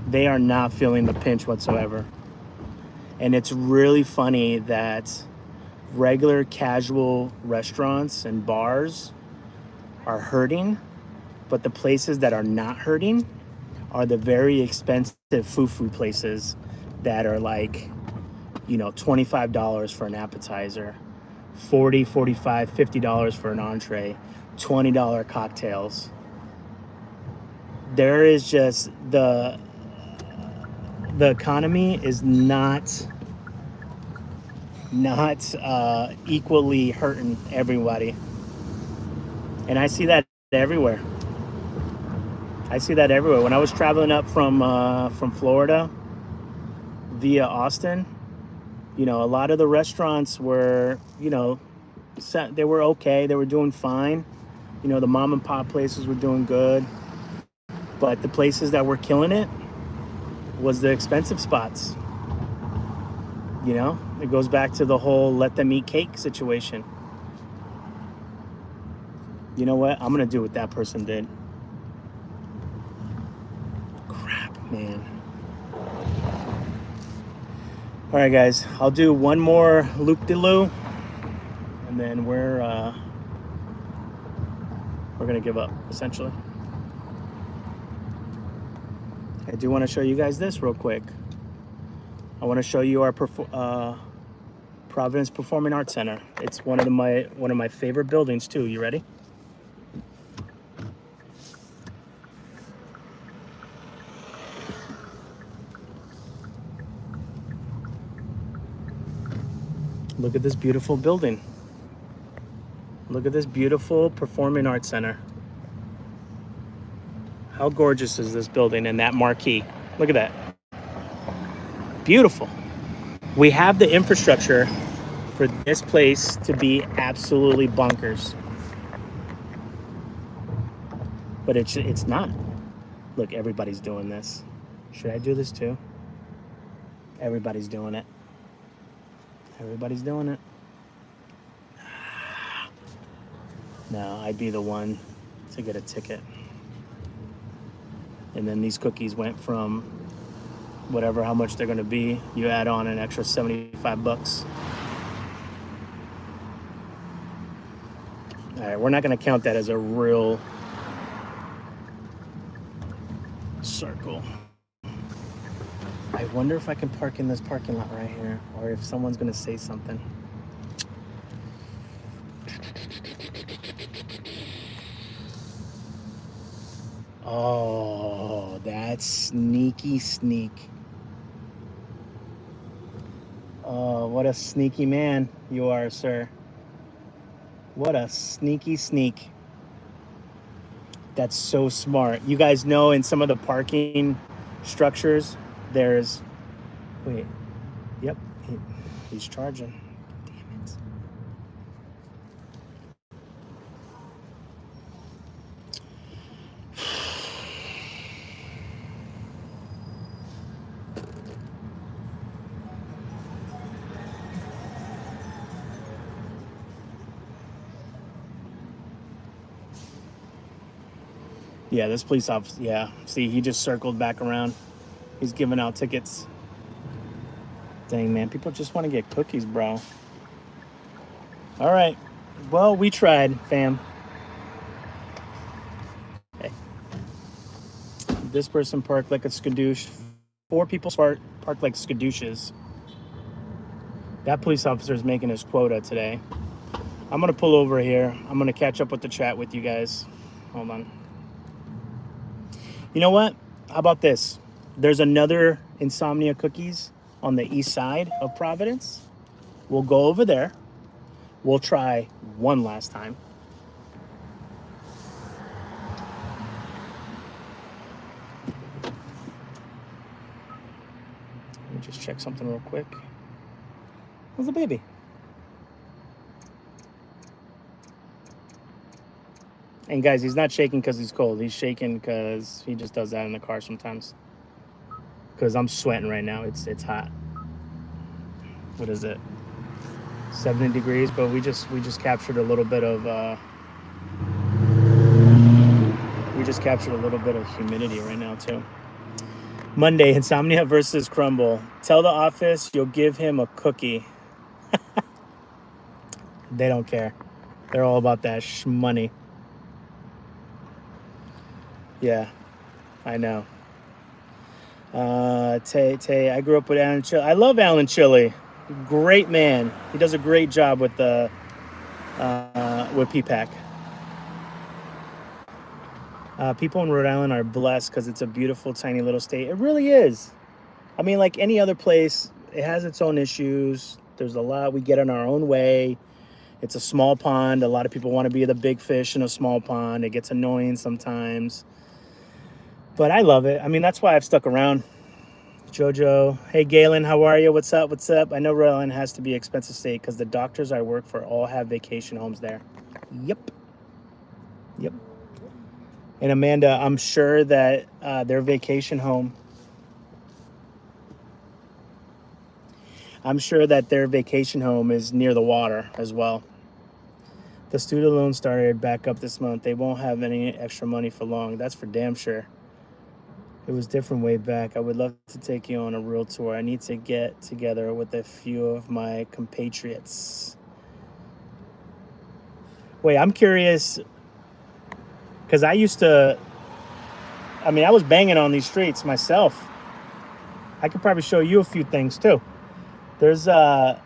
They are not feeling the pinch whatsoever. And it's really funny that regular casual restaurants and bars are hurting, but the places that are not hurting are the very expensive foo-foo places that are like, you know, $25 for an appetizer, $40, $45, $50 for an entree, $20 cocktails. There is just the economy is not equally hurting everybody. And I see that everywhere. I see that everywhere. When I was traveling up from Florida via Austin, you know, a lot of the restaurants were, you know, they were okay. They were doing fine. You know, the mom and pop places were doing good. But the places that were killing it was the expensive spots. You know, it goes back to the whole let them eat cake situation. You know what? I'm going to do what that person did. Crap, man. All right, guys. I'll do one more loop-de-loo, and then we're going to give up, essentially. I do want to show you guys this real quick. I want to show you our Providence Performing Arts Center. It's one of my favorite buildings too. You ready? Look at this beautiful building. Look at this beautiful Performing Arts Center. How gorgeous is this building and that marquee? Look at that. Beautiful. We have the infrastructure for this place to be absolutely bonkers. But it's not. Look, everybody's doing this. Should I do this too? Everybody's doing it. Everybody's doing it. No, I'd be the one to get a ticket. And then these cookies went from whatever, how much they're going to be. You add on an extra 75 bucks. All right, we're not going to count that as a real circle. I wonder if I can park in this parking lot right here, or if someone's going to say something. Oh, that's sneaky sneak. Oh, what a sneaky man you are, sir. What a sneaky sneak. That's so smart. You guys know in some of the parking structures, there's... Wait. Yep. He's charging. Damn it. Yeah, this police officer, yeah. See, he just circled back around. He's giving out tickets. Dang, man, people just want to get cookies, bro. All right, Well, we tried, fam. Hey. This person parked like a skadoosh. 4 people parked like skadooshes. That police officer is making his quota today. I'm going to pull over here. I'm going to catch up with the chat with you guys. Hold on. You know what? How about this? There's another Insomnia Cookies on the east side of Providence. We'll go over there. We'll try one last time. Let me just check something real quick. How's the baby? And guys, he's not shaking because he's cold. He's shaking because he just does that in the car sometimes. Because I'm sweating right now. It's hot. What is it? 70 degrees, but we just captured a little bit of humidity right now too. Monday, Insomnia versus Crumble. Tell the office you'll give him a cookie. They don't care. They're all about that money. Yeah, I know. TeTe, I grew up with Alan Chile. I love Alan Chile. Great man. He does a great job with the with PPAC. People in Rhode Island are blessed because it's a beautiful, tiny little state. It really is. I mean, like any other place, it has its own issues. There's a lot. We get in our own way. It's a small pond. A lot of people want to be the big fish in a small pond. It gets annoying sometimes. But I love it. I mean, that's why I've stuck around. Jojo, hey Gaelan, how are you? What's up? What's up? I know Rhode Island has to be an expensive state because the doctors I work for all have vacation homes there. Yep. And Amanda, I'm sure that their vacation home, is near the water as well. The student loan started back up this month. They won't have any extra money for long. That's for damn sure. It was different way back. I would love to take you on a real tour. I need to get together with a few of my compatriots. Wait, I'm curious, because I was banging on these streets myself. I could probably show you a few things too. There's, I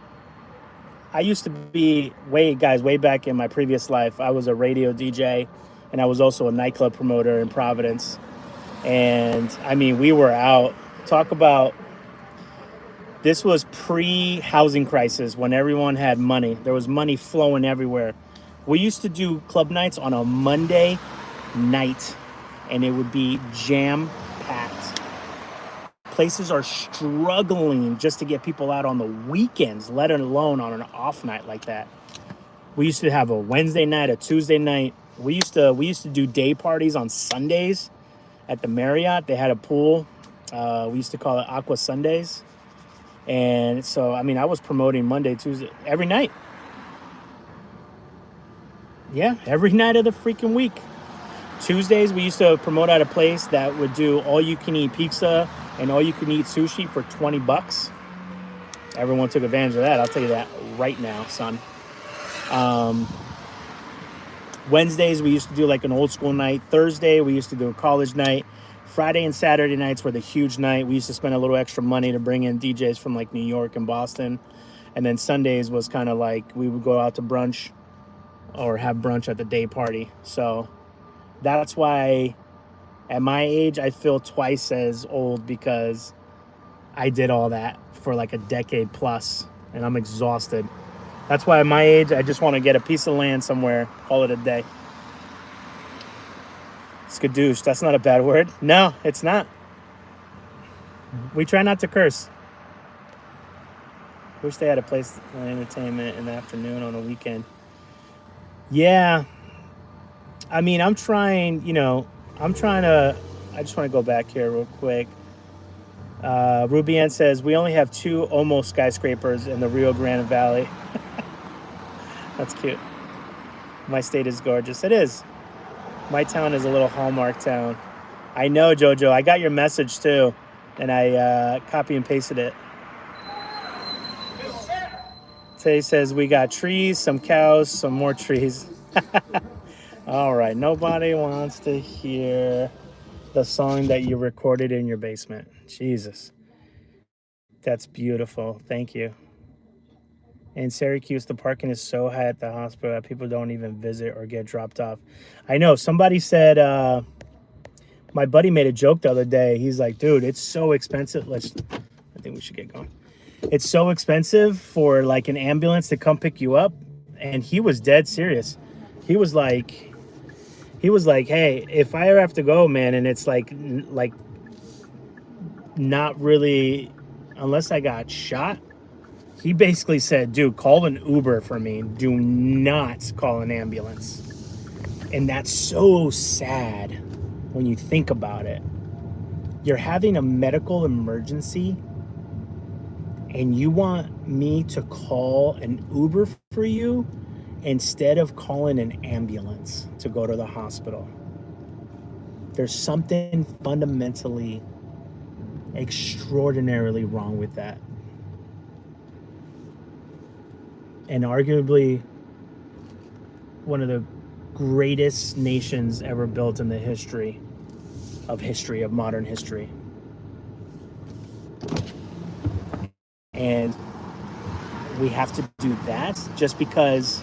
used to be, way back in my previous life, I was a radio DJ, and I was also a nightclub promoter in Providence. And I mean, we were out. Talk about, this was pre-housing crisis when everyone had money. There was money flowing everywhere. We used to do club nights on a Monday night, and it would be jam-packed. Places are struggling just to get people out on the weekends, let alone on an off night like that. We used to have a Wednesday night, a Tuesday night. We used to do day parties on Sundays. At the Marriott, they had a pool. We used to call it Aqua Sundays. And so, I mean, I was promoting Monday, Tuesday, every night. Yeah, every night of the freaking week. Tuesdays, we used to promote at a place that would do all-you-can-eat pizza and all-you-can-eat sushi for $20. Everyone took advantage of that. I'll tell you that right now, son. Wednesdays, we used to do like an old school night. Thursday, we used to do a college night. Friday and Saturday nights were the huge night. We used to spend a little extra money to bring in DJs from like New York and Boston. And then Sundays was kind of like we would go out to brunch or have brunch at the day party. So that's why at my age, I feel twice as old because I did all that for like a decade plus and I'm exhausted. That's why at my age, I just want to get a piece of land somewhere, call it a day. Skadoosh, that's not a bad word. No, it's not. We try not to curse. Wish they had a place for entertainment in the afternoon on a weekend. Yeah. I mean, I just want to go back here real quick. Rubian says, we only have 2 almost skyscrapers in the Rio Grande Valley. That's cute. My state is gorgeous. It is. My town is a little hallmark town. I know, Jojo. I got your message too, and I copy and pasted it. Tay says we got trees, some cows, some more trees. All right, nobody wants to hear the song that you recorded in your basement. Jesus. That's beautiful. Thank you. In Syracuse, the parking is so high at the hospital that people don't even visit or get dropped off. I know. Somebody said, my buddy made a joke the other day. He's like, dude, it's so expensive. I think we should get going. It's so expensive for like an ambulance to come pick you up. And he was dead serious. He was like, hey, if I ever have to go, man, and it's like not really, unless I got shot. He basically said, dude, call an Uber for me. Do not call an ambulance. And that's so sad when you think about it. You're having a medical emergency and you want me to call an Uber for you instead of calling an ambulance to go to the hospital. There's something fundamentally, extraordinarily wrong with that. And arguably one of the greatest nations ever built in the history of modern history. And we have to do that just because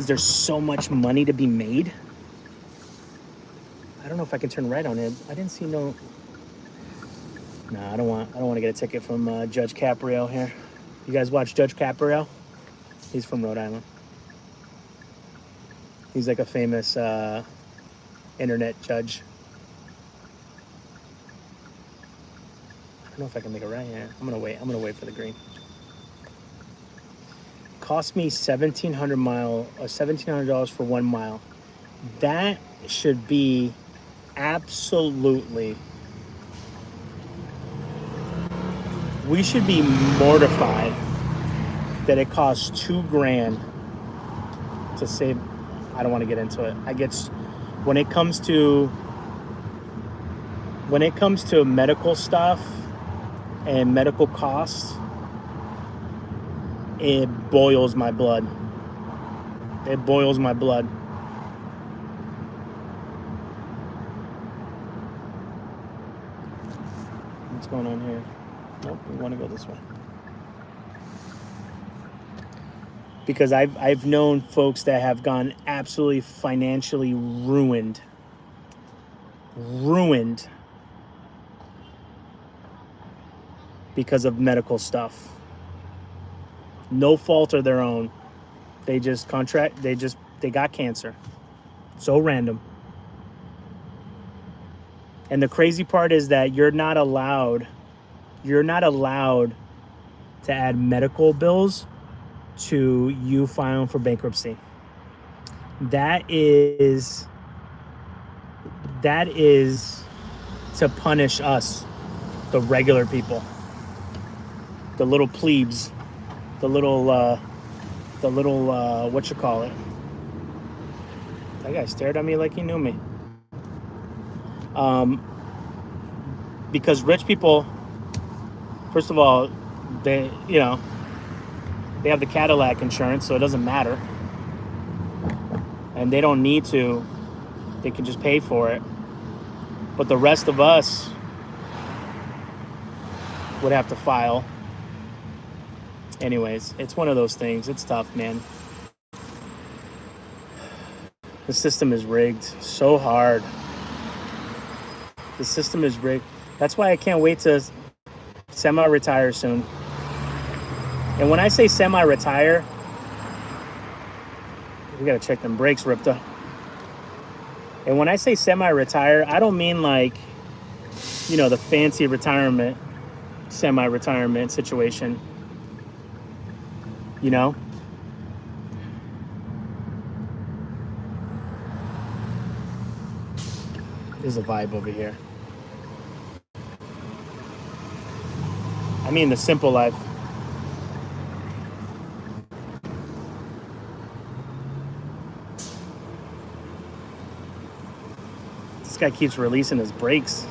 there's so much money to be made. I don't know if I can turn right on it. I didn't see no. I don't want to get a ticket from Judge Caprio here. You guys watch Judge Caprio? He's from Rhode Island. He's like a famous internet judge. I don't know if I can make it right here. I'm gonna wait for the green. Cost me $1,700 for 1 mile. That should be absolutely. We should be mortified that it costs $2,000 to save. I don't want to get into it. I get when it comes to medical stuff and medical costs, it boils my blood. It boils my blood. What's going on here? Nope, we want to go this way. Because I've known folks that have gone absolutely financially ruined because of medical stuff. No fault of their own. They got cancer. So random. And the crazy part is that you're not allowed to add medical bills to you filing for bankruptcy. That is to punish us, the regular people, the little plebes, the little what you call it. That guy stared at me like he knew me. Because rich people, first of all, they have the Cadillac insurance, so it doesn't matter. And they don't need to. They can just pay for it. But the rest of us would have to file. Anyways, it's one of those things. It's tough, man. The system is rigged so hard. The system is rigged. That's why I can't wait to semi-retire soon. And when I say semi-retire, we gotta check them brakes, Ripta. And when I say semi-retire, I don't mean like, the fancy retirement, semi-retirement situation. There's a vibe over here. I mean the simple life. This guy keeps releasing his brakes.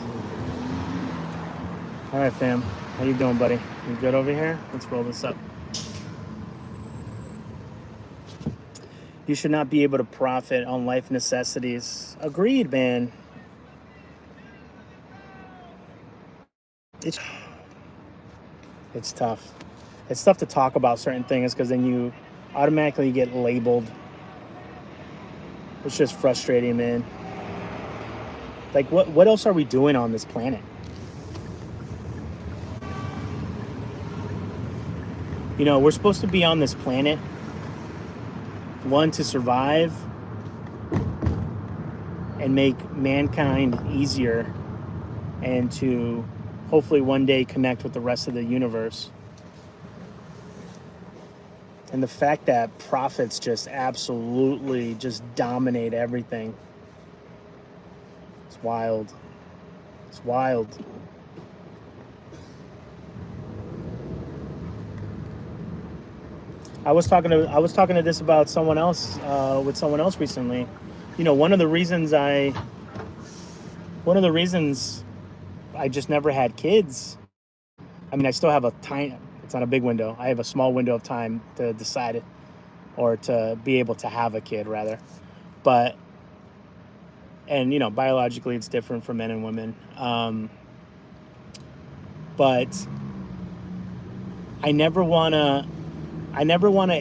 All right, fam. How you doing, buddy? You good over here? Let's roll this up. You should not be able to profit on life necessities. Agreed, man. It's tough. It's tough to talk about certain things because then you automatically get labeled. It's just frustrating, man. Like, what else are we doing on this planet? You know, we're supposed to be on this planet, one, to survive and make mankind easier, and to hopefully one day connect with the rest of the universe. And the fact that profits just absolutely just dominate everything. It's wild. It's wild. I was talking to this about someone else, with someone else recently. You know, one of the reasons I just never had kids. I mean, I still have it's not a big window. I have a small window of time to decide it, or to be able to have a kid rather. But, and you know, biologically it's different for men and women. But I never want to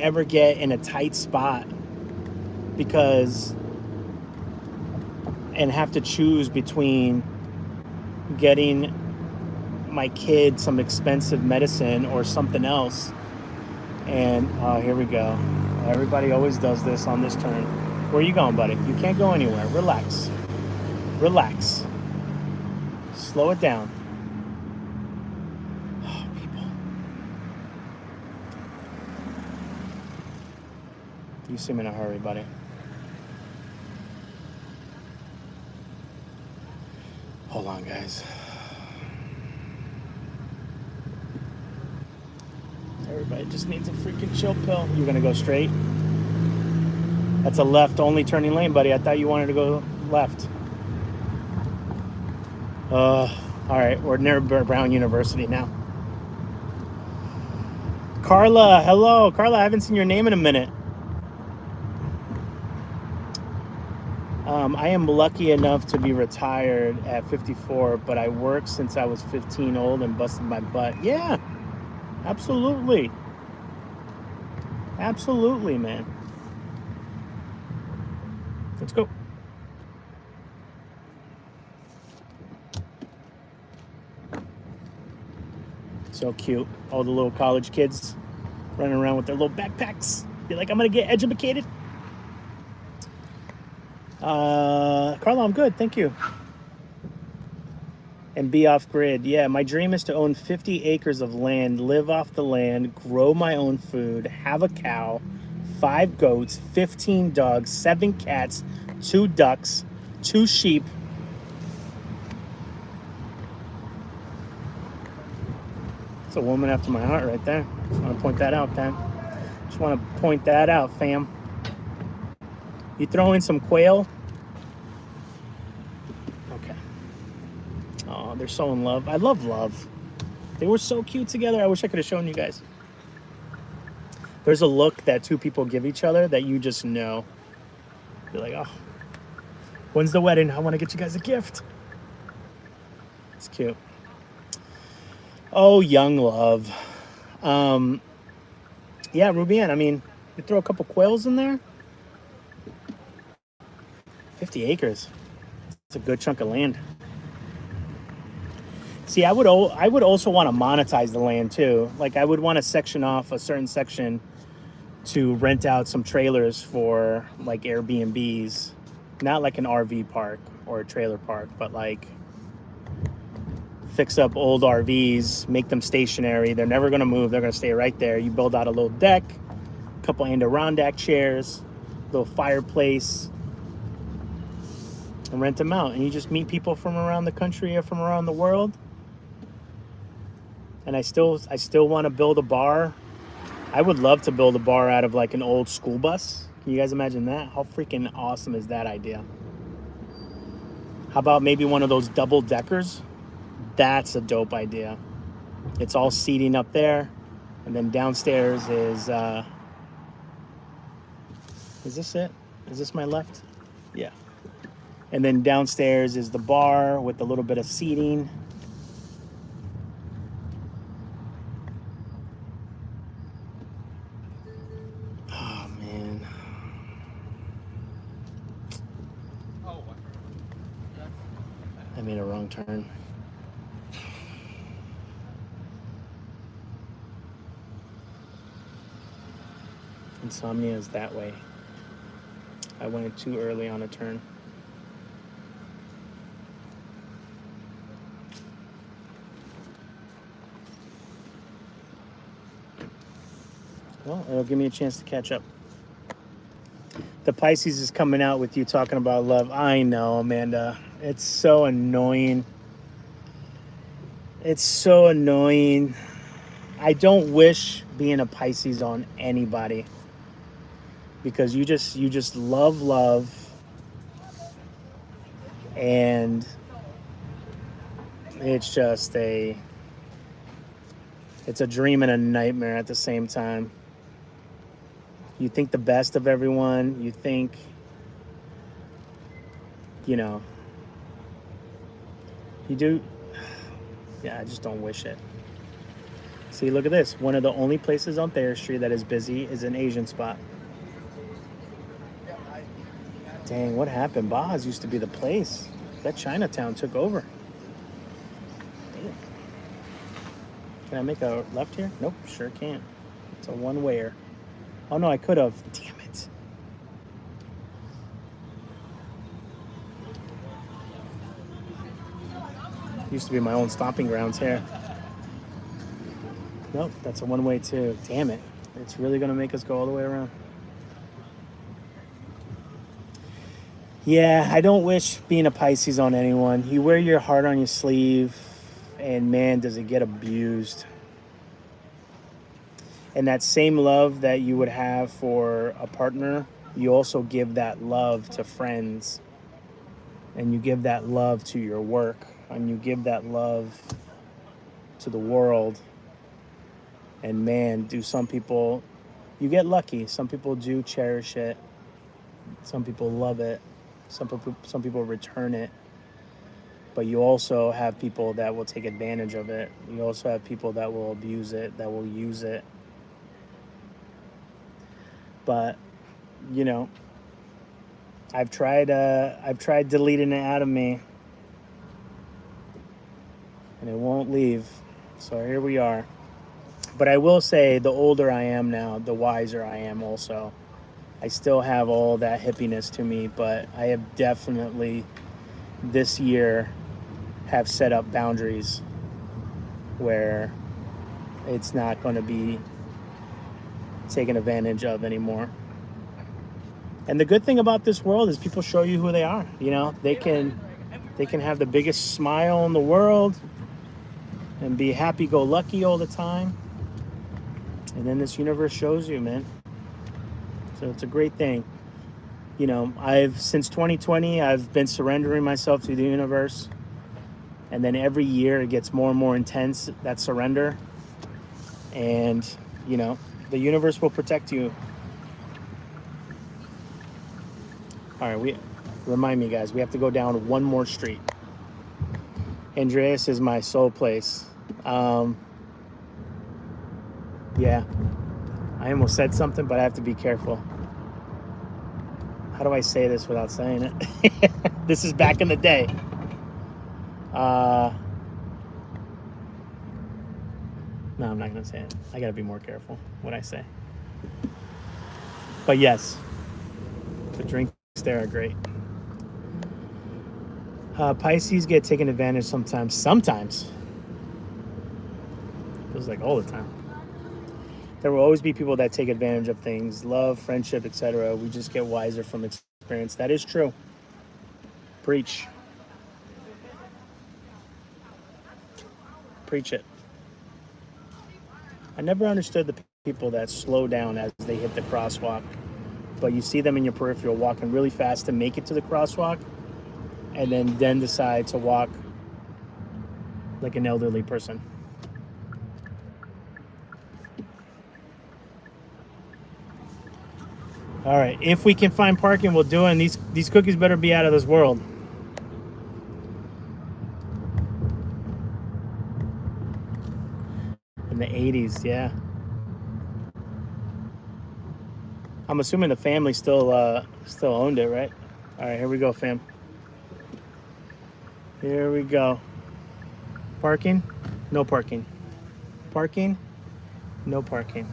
ever get in a tight spot and have to choose between getting my kid some expensive medicine or something else. And here we go. Everybody always does this on this turn. Where are you going, buddy? You can't go anywhere. Relax. Relax. Slow it down. Oh, people. You seem in a hurry, buddy. Hold on, guys. Everybody just needs a freaking chill pill. You're gonna go straight? That's a left only turning lane, buddy. I thought you wanted to go left. All right, we're near Brown University now. Carla, hello. Carla, I haven't seen your name in a minute. I am lucky enough to be retired at 54, but I worked since I was 15 old and busted my butt. Yeah, absolutely. Absolutely, man. Let's go. So cute. All the little college kids running around with their little backpacks. They're like, I'm going to get educated. Carla, I'm good. Thank you. And be off grid. Yeah, my dream is to own 50 acres of land, live off the land, grow my own food, have a cow, 5 goats, 15 dogs, 7 cats, 2 ducks, 2 sheep. It's a woman after my heart right there. Just want to point that out, fam. Just want to point that out, fam. You throw in some quail. Okay. Oh, they're so in love. I love love. They were so cute together. I wish I could have shown you guys. There's a look that 2 people give each other that you just know. You're like, oh, when's the wedding? I want to get you guys a gift. It's cute. Oh, young love. Yeah, Rubian, I mean, you throw a couple quails in there. 50 acres. It's a good chunk of land. See, I would also want to monetize the land too. Like, I would want to section off a certain section to rent out some trailers for like Airbnbs. Not like an RV park or a trailer park, but like fix up old RVs, make them stationary. They're never going to move. They're going to stay right there. You build out a little deck, a couple Adirondack chairs, little fireplace, and rent them out. And you just meet people from around the country or from around the world. And I still want to build a bar. I would love to build a bar out of like an old school bus. Can you guys imagine that? How freaking awesome is that idea? How about maybe one of those double deckers? That's a dope idea. It's all seating up there, and then downstairs is Is this it? Is this my left? Yeah. And then downstairs is the bar with a little bit of seating. Oh, man. I made a wrong turn. Insomnia is that way. I went too early on a turn. Well, it'll give me a chance to catch up. The Pisces is coming out with you talking about love. I know, Amanda. It's so annoying. It's so annoying. I don't wish being a Pisces on anybody, because you just love, and it's just it's a dream and a nightmare at the same time. You think the best of everyone. You think, you know, you do. Yeah, I just don't wish it. See, look at this. One of the only places on Thayer Street that is busy is an Asian spot. Dang, what happened? Baja's used to be the place. That Chinatown took over. Damn. Can I make a left here? Nope, sure can't. It's a one-wayer. Oh, no, I could have. Damn it. Used to be my own stomping grounds here. Nope, that's a one-way too. Damn it. It's really going to make us go all the way around. Yeah, I don't wish being a Pisces on anyone. You wear your heart on your sleeve, and man, does it get abused. And that same love that you would have for a partner, you also give that love to friends, and you give that love to your work, and you give that love to the world. And man, do some people, you get lucky. Some people do cherish it. Some people love it. Some people return it. But you also have people that will take advantage of it. You also have people that will abuse it, that will use it. But, you know, I've tried deleting it out of me, and it won't leave. So here we are. But I will say, the older I am now, the wiser I am also. I still have all that hippiness to me, but I have definitely this year have set up boundaries where it's not going to be taken advantage of anymore. And the good thing about this world is people show you who they are. You know, they can have the biggest smile in the world and be happy-go-lucky all the time. And then this universe shows you, man. So it's a great thing. You know, since 2020, I've been surrendering myself to the universe. And then every year it gets more and more intense, that surrender. And, you know, the universe will protect you. All right, remind me, guys, we have to go down one more street. Andreas is my soul place. Yeah, I almost said something, but I have to be careful. How do I say this without saying it? This is back in the day. No, I'm not going to say it. I got to be more careful what I say. But yes, the drinks there are great. Pisces get taken advantage sometimes. Sometimes. It was like all the time. There will always be people that take advantage of things. Love, friendship, etc. We just get wiser from experience. That is true. Preach. Preach it. I never understood the people that slow down as they hit the crosswalk. But you see them in your peripheral walking really fast to make it to the crosswalk, and then decide to walk like an elderly person. All right, if we can find parking, we'll do it. And these cookies better be out of this world. In the 80s, yeah. I'm assuming the family still owned it, right? All right, here we go, fam. Here we go. Parking? No parking. Parking? No parking.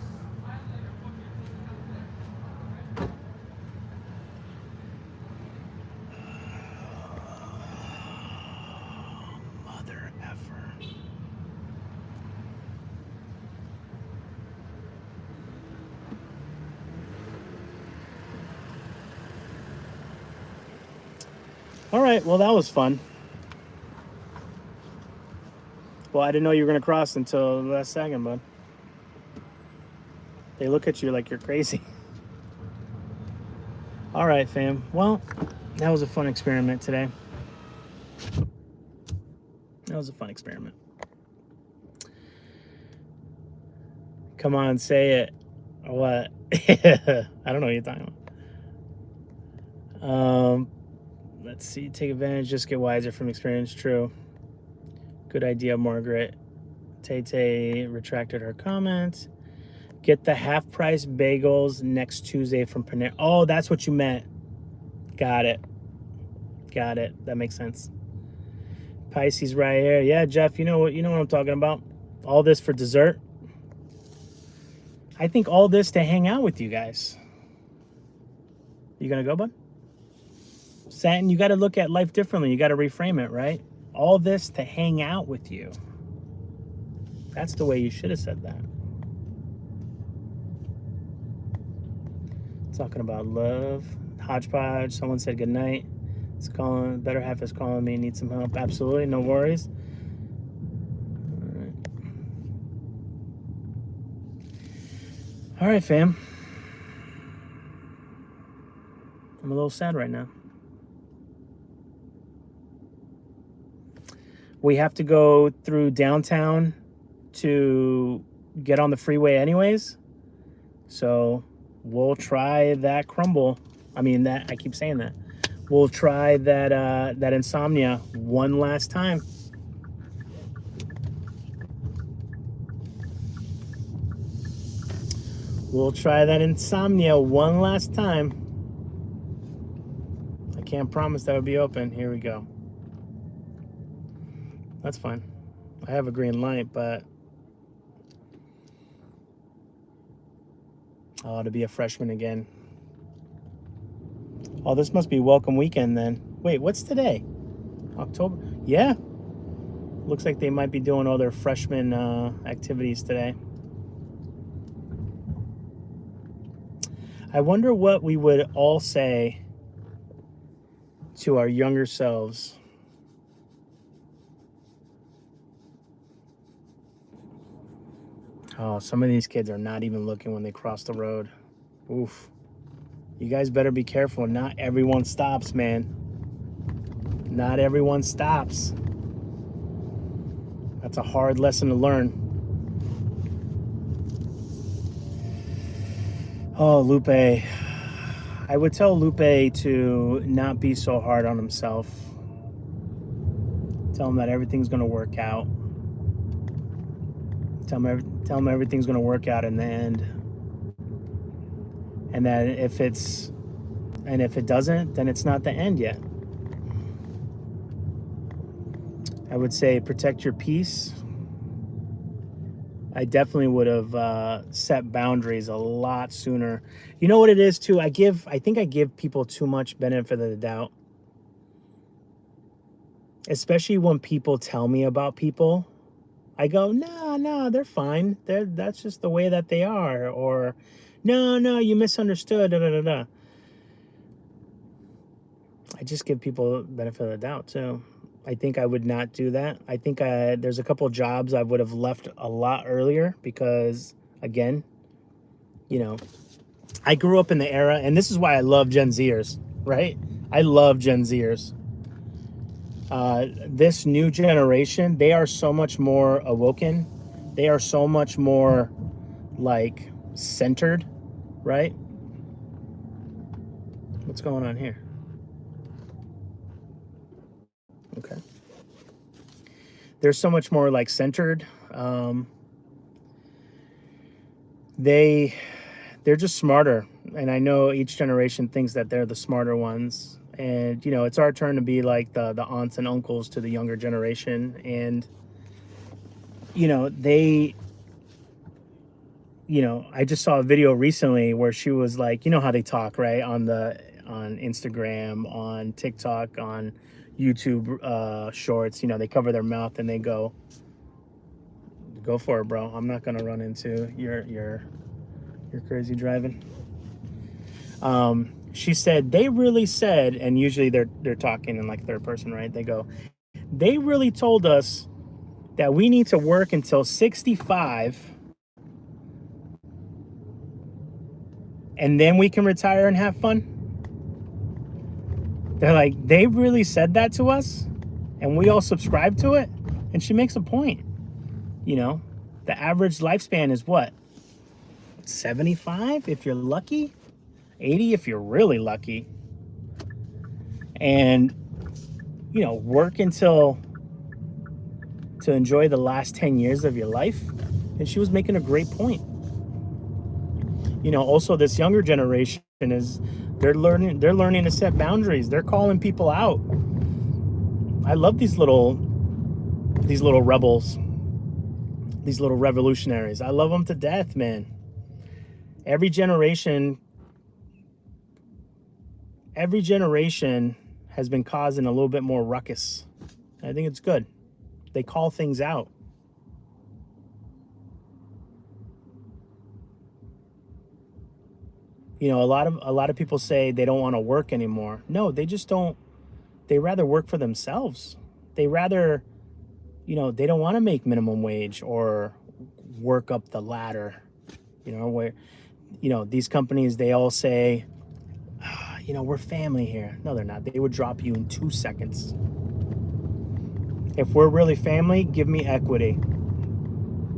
Mother effer. All right, well, that was fun. Well, I didn't know you were going to cross until the last second, bud. They look at you like you're crazy. All right, fam. Well, that was a fun experiment today. That was a fun experiment. Come on, say it. What? I don't know what you're talking about. Let's see. Take advantage, just get wiser from experience. True. Good idea, Margaret. TeTe retracted her comment. Get the half-price bagels next Tuesday from Panera. Oh, that's what you meant. Got it. Got it. That makes sense. Pisces right here. Yeah, Jeff, you know what I'm talking about. All this for dessert. I think all this to hang out with you guys. You gonna go, bud? Satin, you got to look at life differently. You got to reframe it, right? All this to hang out with you. That's the way you should have said that. Talking about love. Hodgepodge. Someone said good night. It's calling. Better half is calling me. Need some help. Absolutely. No worries. All right. All right, fam. I'm a little sad right now. We have to go through downtown to get on the freeway anyways. So we'll try that crumble. I mean, I keep saying that. We'll try that insomnia one last time. We'll try that insomnia one last time. I can't promise that would be open. Here we go. That's fine. I have a green light, but oh, to be a freshman again. Oh, this must be welcome weekend then. Wait, what's today? October? Yeah. Looks like they might be doing all their freshman activities today. I wonder what we would all say to our younger selves. Oh, some of these kids are not even looking when they cross the road. Oof. You guys better be careful. Not everyone stops, man. Not everyone stops. That's a hard lesson to learn. Oh, Lupe. I would tell Lupe to not be so hard on himself. Tell him that everything's going to work out. Tell him everything's going to work out in the end. And that if it doesn't, then it's not the end yet. I would say protect your peace. I definitely would have set boundaries a lot sooner. You know what it is too? I think I give people too much benefit of the doubt. Especially when people tell me about people. I go, no, they're fine. That's just the way that they are. Or, no, you misunderstood. Da, da, da, da. I just give people benefit of the doubt too. I think I would not do that. I think there's a couple jobs I would have left a lot earlier because, again, I grew up in the era, and this is why I love Gen Zers, right? I love Gen Zers. This new generation, they are so much more awoken. They are so much more, centered, right? What's going on here? Okay. They're so much more like centered. They're just smarter. And I know each generation thinks that they're the smarter ones. And, you know, it's our turn to be like the aunts and uncles to the younger generation. And, you know, I just saw a video recently where she was like, you know how they talk, right? On Instagram, on TikTok, on YouTube shorts, you know, they cover their mouth and they go for it, bro. I'm not gonna run into your crazy driving. She said, they really said, and usually they're talking in like third person, right? They go, they really told us that we need to work until 65 and then we can retire and have fun. They're like, they really said that to us and we all subscribe to it. And she makes a point. You know, the average lifespan is what? 75 if you're lucky, 80 if you're really lucky. And, you know, work until to enjoy the last 10 years of your life. And she was making a great point. You know, also this younger generation is they're learning to set boundaries. They're calling people out. I love these little rebels, these little revolutionaries. I love them to death, man. Every generation has been causing a little bit more ruckus. I think it's good. They call things out. You know, a lot of people say they don't want to work anymore. No, they just don't. They rather work for themselves. They rather, you know, they don't want to make minimum wage or work up the ladder. You know, where, you know, these companies, they all say, you know, we're family here. No, they're not. They would drop you in 2 seconds. If we're really family, give me equity.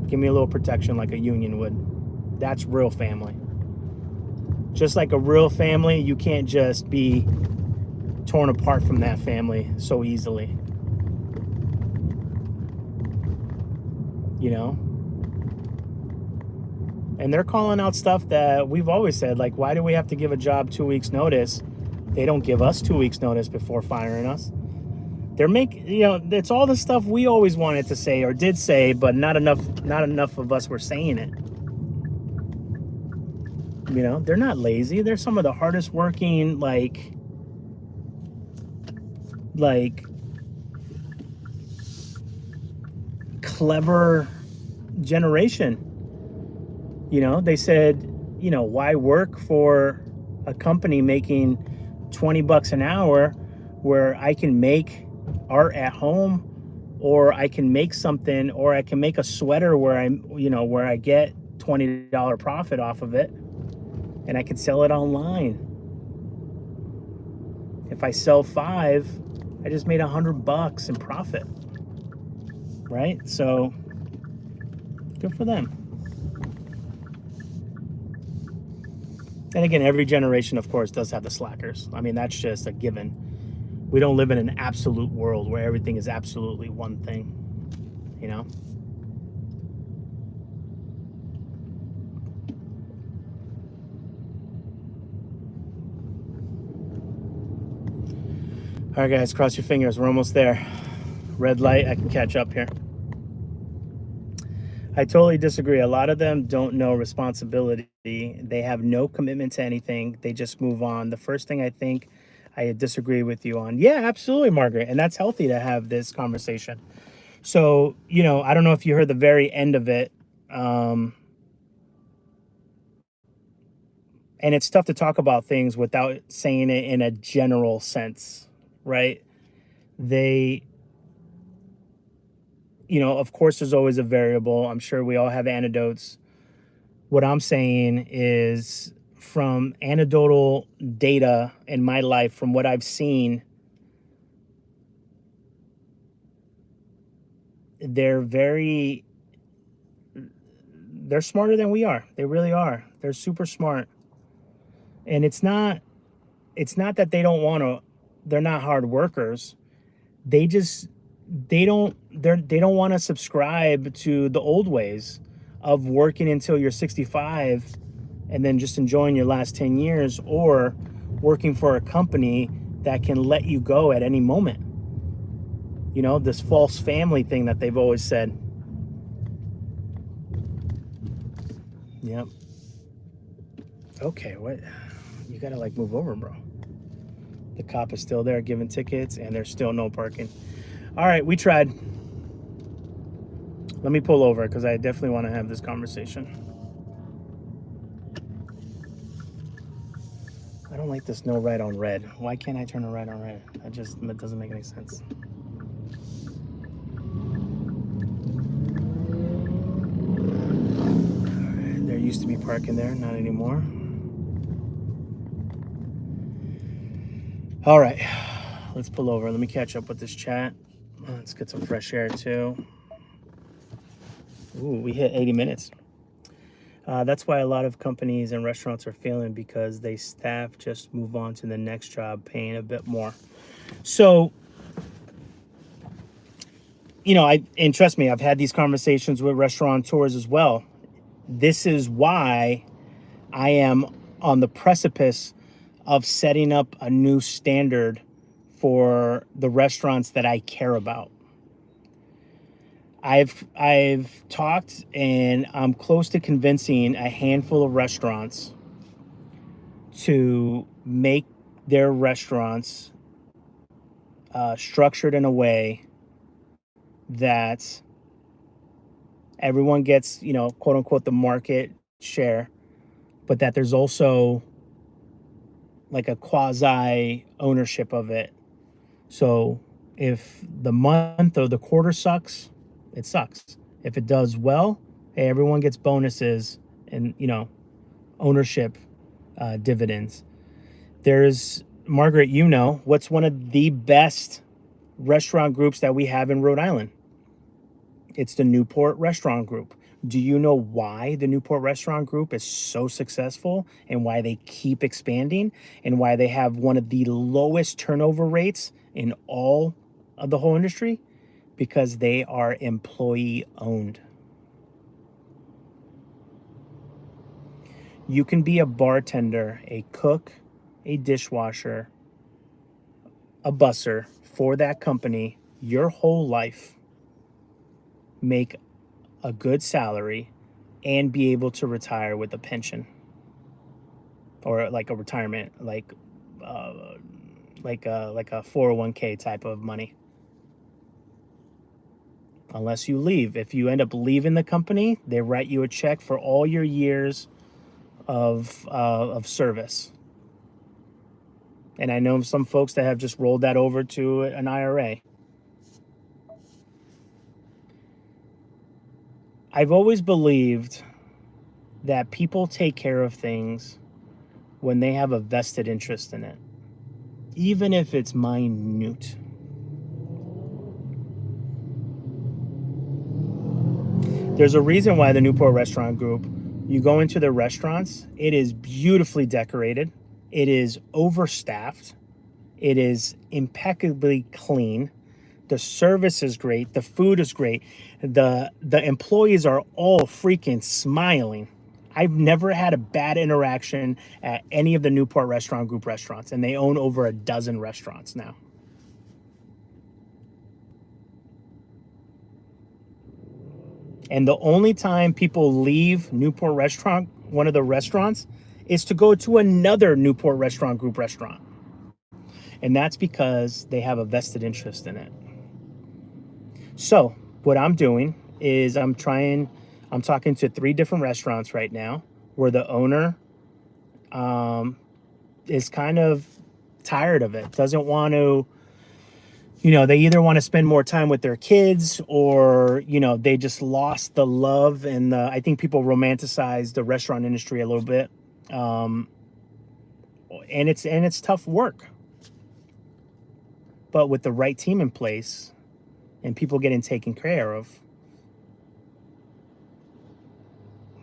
Give me a little protection like a union would. That's real family. Just like a real family, you can't just be torn apart from that family so easily. You know? And they're calling out stuff that we've always said, like, why do we have to give a job 2 weeks notice? They don't give us 2 weeks notice before firing us. You know, it's all the stuff we always wanted to say or did say, but not enough of us were saying it. You know, they're not lazy. They're some of the hardest working, like clever generation. You know, they said, you know, why work for a company making $20 an hour where I can make art at home, or I can make something, or I can make a sweater where I get $20 profit off of it, and I can sell it online. If I sell 5, I just made $100 in profit, right? So good for them. And again, every generation, of course, does have the slackers. I mean, that's just a given. We don't live in an absolute world where everything is absolutely one thing, you know? All right, guys, cross your fingers. We're almost there. Red light, I can catch up here. I totally disagree. A lot of them don't know responsibility. They have no commitment to anything. They just move on. The first thing I think I disagree with you on. Yeah, absolutely, Margaret. And that's healthy to have this conversation. So, you know, I don't know if you heard the very end of it. And it's tough to talk about things without saying it in a general sense, right? You know, of course, there's always a variable. I'm sure we all have anecdotes. What I'm saying is, from anecdotal data in my life, from what I've seen, they're smarter than we are. They really are. They're super smart. And it's not it's not that they don't want to, they're not hard workers. They don't want to subscribe to the old ways of working until you're 65 and then just enjoying your last 10 years, or working for a company that can let you go at any moment. You know, this false family thing that they've always said. Yep. Okay, what? You gotta like move over, bro. The cop is still there giving tickets and there's still no parking. All right, we tried. Let me pull over because I definitely want to have this conversation. I don't like this no right on red. Why can't I turn a right on red? That doesn't make any sense. All right, there used to be parking there, not anymore. All right, let's pull over. Let me catch up with this chat. Let's get some fresh air too. Ooh, we hit 80 minutes. That's why a lot of companies and restaurants are failing, because they staff just move on to the next job paying a bit more. So, you know, and trust me, I've had these conversations with restaurateurs as well. This is why I am on the precipice of setting up a new standard for the restaurants that I care about. I've talked, and I'm close to convincing a handful of restaurants to make their restaurants structured in a way that everyone gets, you know, quote unquote, the market share, but that there's also like a quasi ownership of it. So if the month or the quarter sucks, it sucks. If it does well, hey, everyone gets bonuses and, you know, ownership dividends. There's, Margaret, you know, what's one of the best restaurant groups that we have in Rhode Island? It's the Newport Restaurant Group. Do you know why the Newport Restaurant Group is so successful, and why they keep expanding, and why they have one of the lowest turnover rates in all of the whole industry? Because they are employee owned. You can be a bartender, a cook, a dishwasher, a busser for that company your whole life, make a good salary, and be able to retire with a pension, or like a retirement, like a 401k type of money. Unless you leave. If you end up leaving the company, they write you a check for all your years of service. And I know some folks that have just rolled that over to an IRA. I've always believed that people take care of things when they have a vested interest in it, even if it's minute. There's a reason why the Newport Restaurant Group, you go into the restaurants, it is beautifully decorated, it is overstaffed, it is impeccably clean, the service is great, the food is great, the employees are all freaking smiling. I've never had a bad interaction at any of the Newport Restaurant Group restaurants, and they own over a dozen restaurants now. And the only time people leave Newport Restaurant, one of the restaurants, is to go to another Newport Restaurant Group restaurant. And that's because they have a vested interest in it. So what I'm doing is I'm talking to 3 different restaurants right now where the owner is kind of tired of it, doesn't want to, you know, they either want to spend more time with their kids, or, you know, they just lost the love. And I think people romanticize the restaurant industry a little bit. And it's tough work. But with the right team in place and people getting taken care of,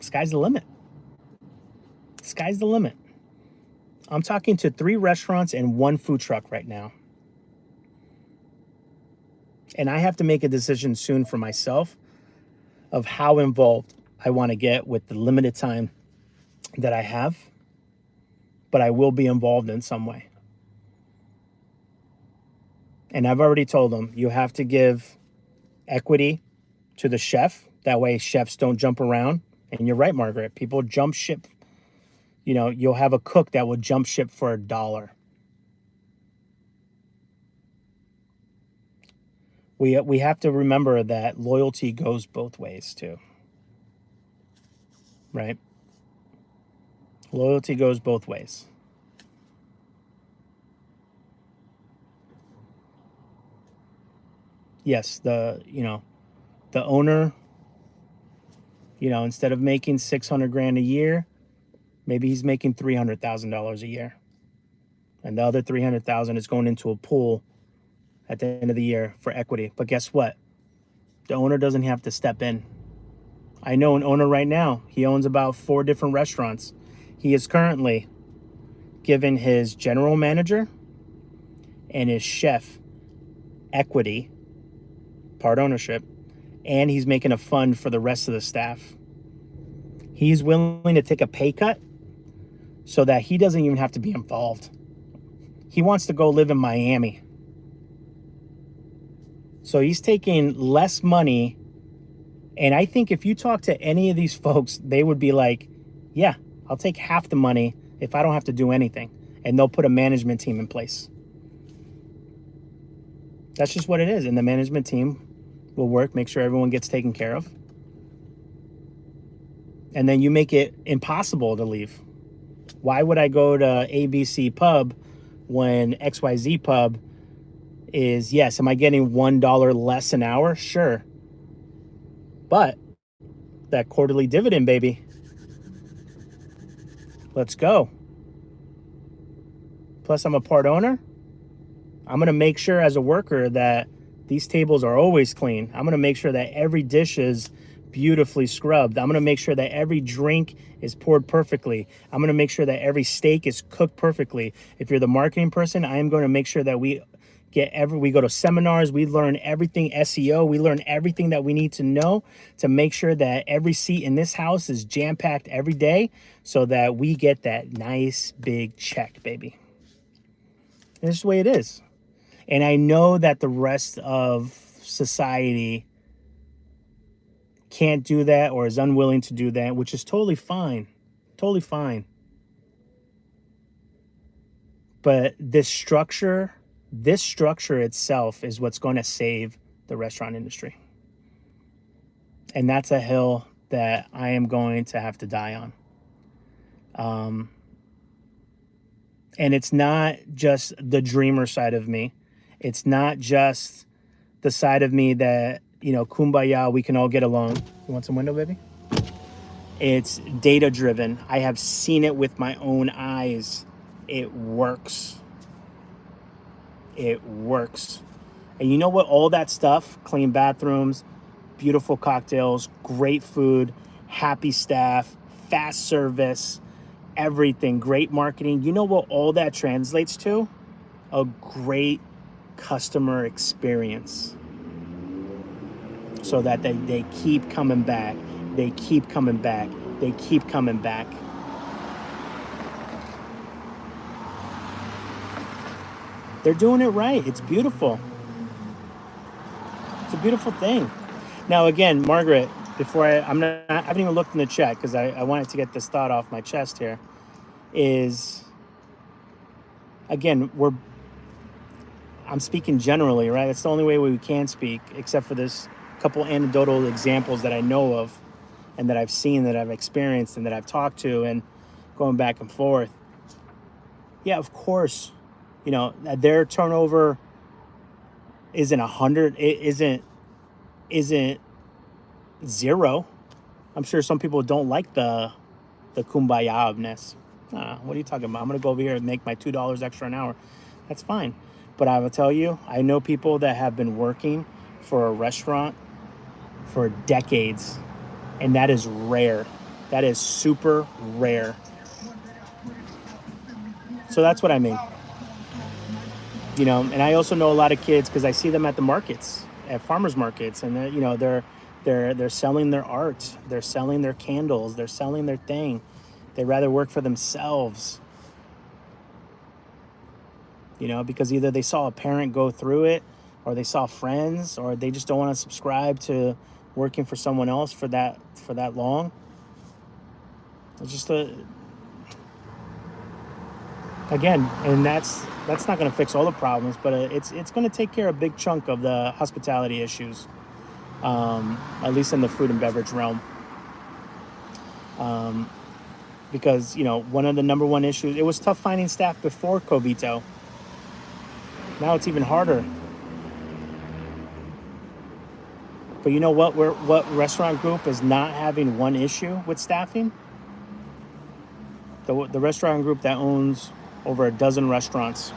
sky's the limit. Sky's the limit. I'm talking to 3 restaurants and 1 food truck right now. And I have to make a decision soon for myself of how involved I want to get with the limited time that I have. But I will be involved in some way. And I've already told them, you have to give equity to the chef. That way chefs don't jump around. And you're right, Margaret. People jump ship. You know, you'll have a cook that will jump ship for $1. We have to remember that loyalty goes both ways too. Right? Loyalty goes both ways. Yes, the owner, instead of making $600,000 a year, maybe he's making $300,000 a year. And the other $300,000 is going into a pool at the end of the year for equity. But guess what? The owner doesn't have to step in. I know an owner right now. He owns about 4 different restaurants. He is currently given his general manager and his chef equity, part ownership, and he's making a fund for the rest of the staff. He's willing to take a pay cut so that he doesn't even have to be involved. He wants to go live in Miami. So he's taking less money. And I think if you talk to any of these folks, they would be like, yeah, I'll take half the money if I don't have to do anything. And they'll put a management team in place. That's just what it is. And the management team will work, make sure everyone gets taken care of. And then you make it impossible to leave. Why would I go to ABC Pub when XYZ Pub is, yes, am I getting $1 less an hour? Sure. But that quarterly dividend, baby. Let's go. Plus, I'm a part owner. I'm going to make sure as a worker that these tables are always clean. I'm going to make sure that every dish is beautifully scrubbed. I'm going to make sure that every drink is poured perfectly. I'm going to make sure that every steak is cooked perfectly. If you're the marketing person, I am going to make sure that we go to seminars, we learn everything SEO, we learn everything that we need to know to make sure that every seat in this house is jam-packed every day so that we get that nice big check, baby. And this is the way it is. And I know that the rest of society can't do that or is unwilling to do that, which is totally fine. Totally fine. But this structure itself is what's going to save the restaurant industry. And that's a hill that I am going to have to die on. And it's not just the dreamer side of me. It's not just the side of me that, kumbaya, we can all get along. You want some window, baby? It's data driven. I have seen it with my own eyes. It works. It works. And you know what? All that stuff, clean bathrooms, beautiful cocktails, great food, happy staff, fast service, everything, great marketing. You know what all that translates to? A great customer experience. So that they keep coming back. They keep coming back. They keep coming back. They're doing it right. It's beautiful. It's a beautiful thing. Now, again, Margaret, before I haven't even looked in the chat because I wanted to get this thought off my chest here. Is, again, I'm speaking generally, right? It's the only way we can speak, except for this couple anecdotal examples that I know of and that I've seen, that I've experienced, and that I've talked to, and going back and forth. Yeah, of course, their turnover isn't 100. It isn't zero. I'm sure some people don't like the kumbaya-ness. What are you talking about? I'm going to go over here and make my $2 extra an hour. That's fine. But I will tell you, I know people that have been working for a restaurant for decades, and that is rare. That is super rare. So that's what I mean. You know, and I also know a lot of kids because I see them at the markets, at farmers markets, and you know, they're selling their art, they're selling their candles, they're selling their thing. They rather work for themselves. You know, because either they saw a parent go through it, or they saw friends, or they just don't want to subscribe to working for someone else for that long. It's just again, and that's not going to fix all the problems, but it's going to take care of a big chunk of the hospitality issues, at least in the food and beverage realm. Because, you know, one of the number one issues, it was tough finding staff before COVID. Now it's even harder. But you know what restaurant group is not having one issue with staffing? The restaurant group that owns over a dozen restaurants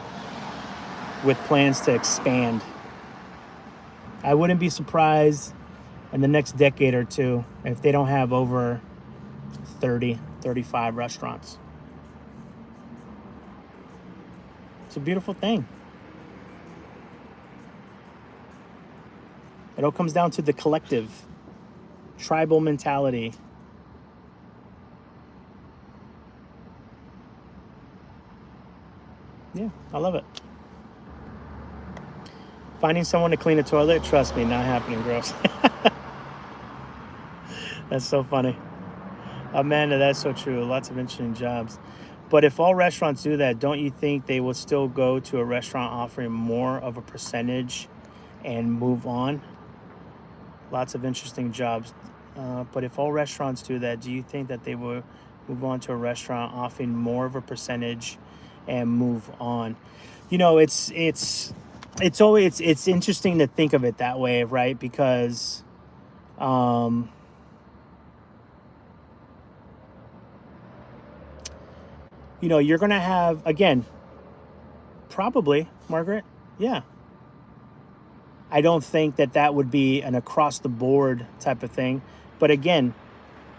with plans to expand. I wouldn't be surprised in the next decade or two if they don't have over 30, 35 restaurants. It's a beautiful thing. It all comes down to the collective, tribal mentality. Yeah, I love it. Finding someone to clean a toilet, trust me, not happening, gross. That's so funny. Amanda, that's so true. Lots of interesting jobs. But if all restaurants do that, don't you think they will still go to a restaurant offering more of a percentage and move on? Lots of interesting jobs. But if all restaurants do that, do you think that they will move on to a restaurant offering more of a percentage and move on? You know, it's interesting to think of it that way, right? Because you know, you're going to have, again, probably, Margaret, yeah. I don't think that would be an across-the-board type of thing. But again,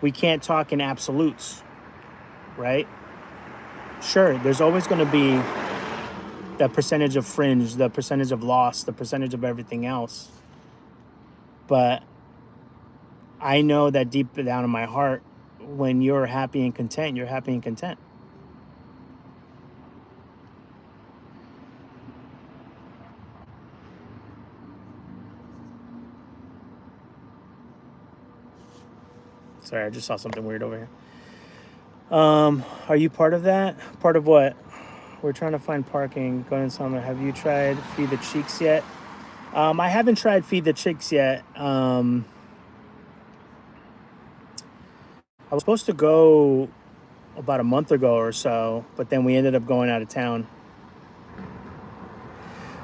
we can't talk in absolutes, right? Sure, there's always going to be the percentage of fringe, the percentage of loss, the percentage of everything else. But I know that deep down in my heart, when you're happy and content, you're happy and content. Sorry, I just saw something weird over here. Are you part of that? Part of what? We're trying to find parking. Going in summer. Have you tried Feed the Cheeks yet? I haven't tried Feed the Cheeks yet. I was supposed to go about a month ago or so, but then we ended up going out of town.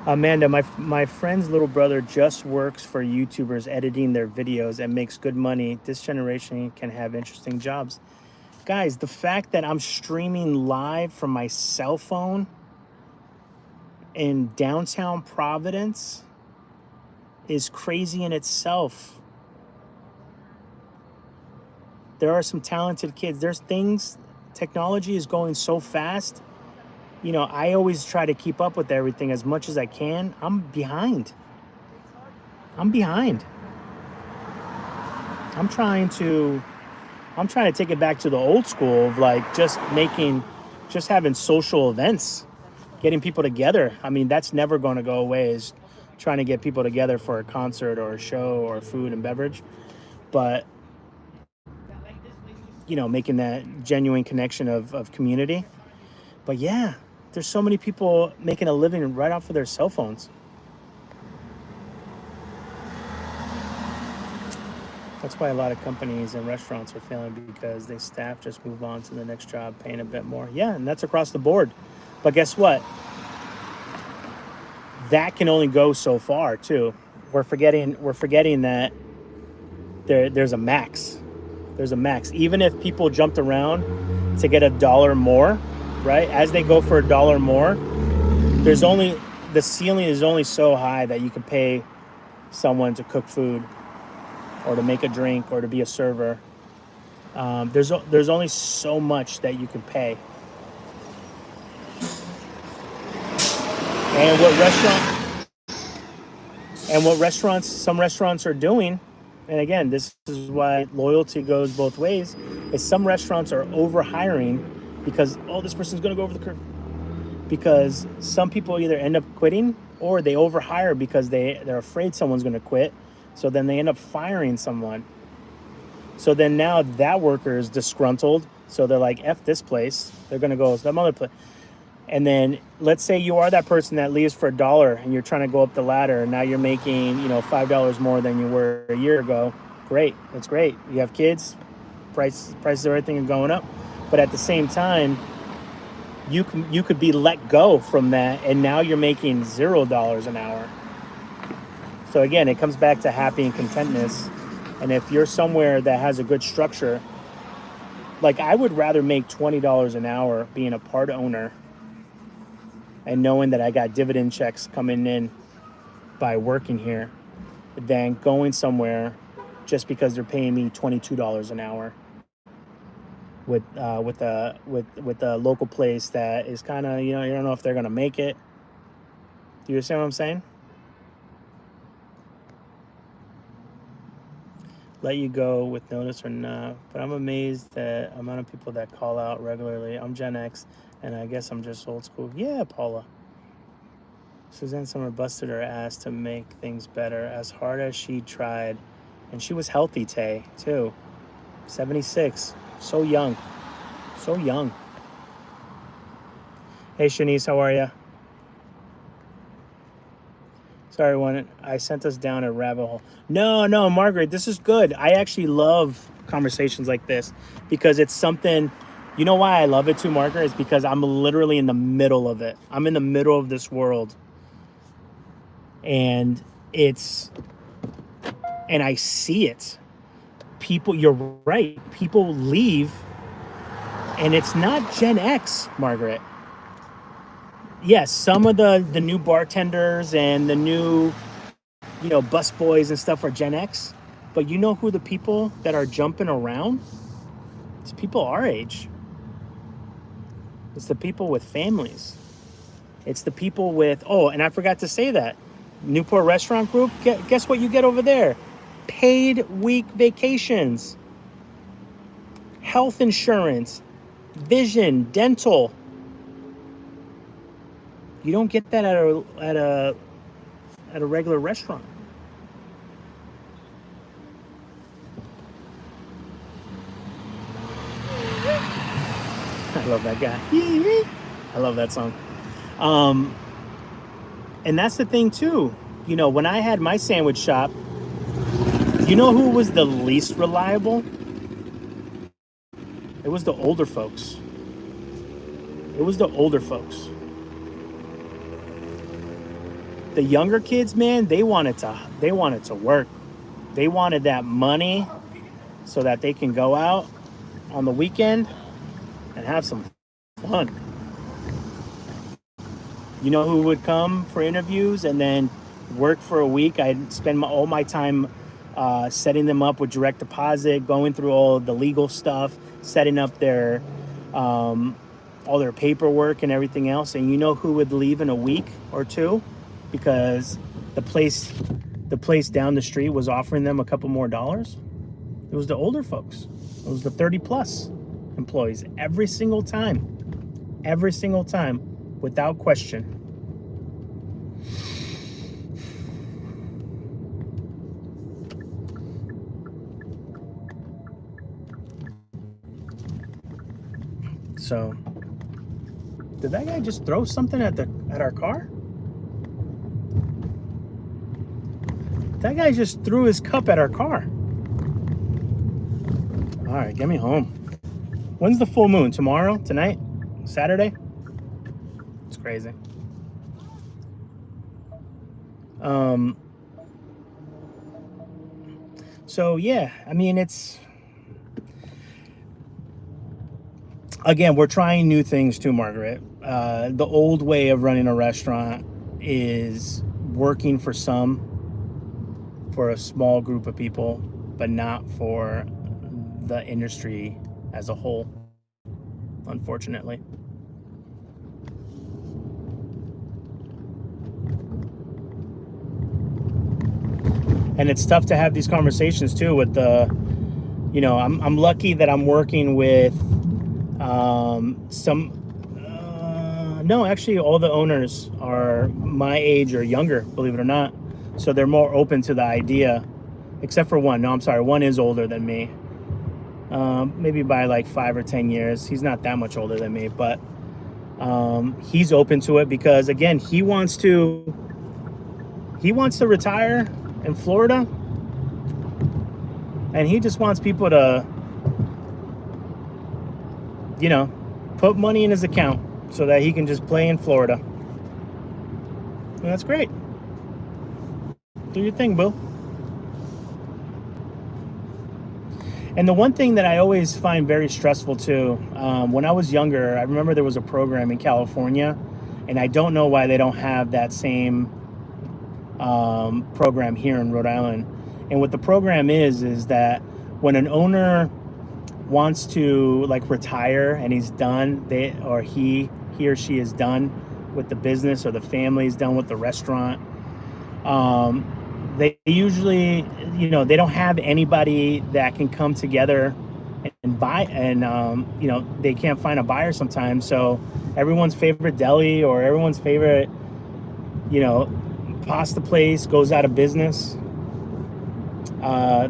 Amanda, my friend's little brother just works for YouTubers editing their videos and makes good money. This generation can have interesting jobs. Guys, the fact that I'm streaming live from my cell phone in downtown Providence is crazy in itself. There are some talented kids. There's things, technology is going so fast. You know, I always try to keep up with everything as much as I can. I'm behind. I'm trying to take it back to the old school of like just having social events, getting people together. I mean, that's never going to go away, is trying to get people together for a concert or a show or food and beverage. But, you know, making that genuine connection of community. But yeah, there's so many people making a living right off of their cell phones. That's why a lot of companies and restaurants are failing, because they staff just move on to the next job, paying a bit more. Yeah, and that's across the board. But guess what? That can only go so far too. We're forgetting that there's a max. There's a max. Even if people jumped around to get $1 more, right? As they go for $1 more, the ceiling is only so high that you can pay someone to cook food or to make a drink or to be a server. There's only so much that you can pay. And some restaurants are doing, and again, this is why loyalty goes both ways, is some restaurants are over hiring because, oh, this person's going to go over the curve. Because some people either end up quitting or they overhire because they're afraid someone's going to quit. So then they end up firing someone. So then now that worker is disgruntled. So they're like, F this place. They're going to go to some other place. And then let's say you are that person that leaves for $1 and you're trying to go up the ladder. And now you're making, $5 more than you were a year ago. Great. That's great. You have kids. Prices of everything are going up. But at the same time, you could be let go from that. And now you're making $0 an hour. So again, it comes back to happy and contentness. And if you're somewhere that has a good structure, like I would rather make $20 an hour being a part owner and knowing that I got dividend checks coming in by working here than going somewhere just because they're paying me $22 an hour with a local place that is kind of, you don't know if they're going to make it. Do you understand what I'm saying? Let you go with notice or not, but I'm amazed at the amount of people that call out regularly. I'm Gen X, and I guess I'm just old school. Yeah, Paula. Suzanne Summer busted her ass to make things better as hard as she tried, and she was healthy, Tay, too. 76, so young. Hey, Shanice, how are ya? Sorry, I sent us down a rabbit hole. No, Margaret, this is good. I actually love conversations like this because it's something, you know why I love it too, Margaret? Is because I'm literally in the middle of it. I'm in the middle of this world. And I see it. People, you're right. People leave, and it's not Gen X, Margaret. Yes, some of the new bartenders and the new, bus boys and stuff are Gen X. But you know who the people that are jumping around? It's people our age. It's the people with families. It's the people with, and I forgot to say that. Newport Restaurant Group, guess what you get over there? Paid week vacations, health insurance, vision, dental. You don't get that at a regular restaurant. I love that guy. I love that song. And that's the thing too. When I had my sandwich shop, you know who was the least reliable? It was the older folks. The younger kids, man, they wanted to work. They wanted that money so that they can go out on the weekend and have some fun. You know who would come for interviews and then work for a week? I'd spend all my time setting them up with direct deposit, going through all the legal stuff, setting up their all their paperwork and everything else. And you know who would leave in a week or two because the place down the street was offering them a couple more dollars? It was the older folks. It was the 30 plus employees every single time, without question. So, did that guy just throw something at our car? That guy just threw his cup at our car. All right, get me home. When's the full moon? Tomorrow? Tonight? Saturday? It's crazy. So yeah, I mean, it's, again, we're trying new things too, Margaret. The old way of running a restaurant is working for a small group of people, but not for the industry as a whole, unfortunately. And it's tough to have these conversations too with the, you know, I'm lucky that I'm working with no, actually all the owners are my age or younger, believe it or not. So they're more open to the idea, except for one. No, I'm sorry. One is older than me. Maybe by like 5 or 10 years. He's not that much older than me, but he's open to it because, again, he wants to retire in Florida, and he just wants people to, you know, put money in his account so that he can just play in Florida. And that's great. Do your thing, Bill. And the one thing that I always find very stressful too, when I was younger, I remember there was a program in California, and I don't know why they don't have that same program here in Rhode Island. And what the program is that when an owner wants to like retire and he's done, he or she is done with the business, or the family is done with the restaurant, they usually, you know, they don't have anybody that can come together and buy, and you know, they can't find a buyer sometimes. So everyone's favorite deli or everyone's favorite, you know, pasta place goes out of business.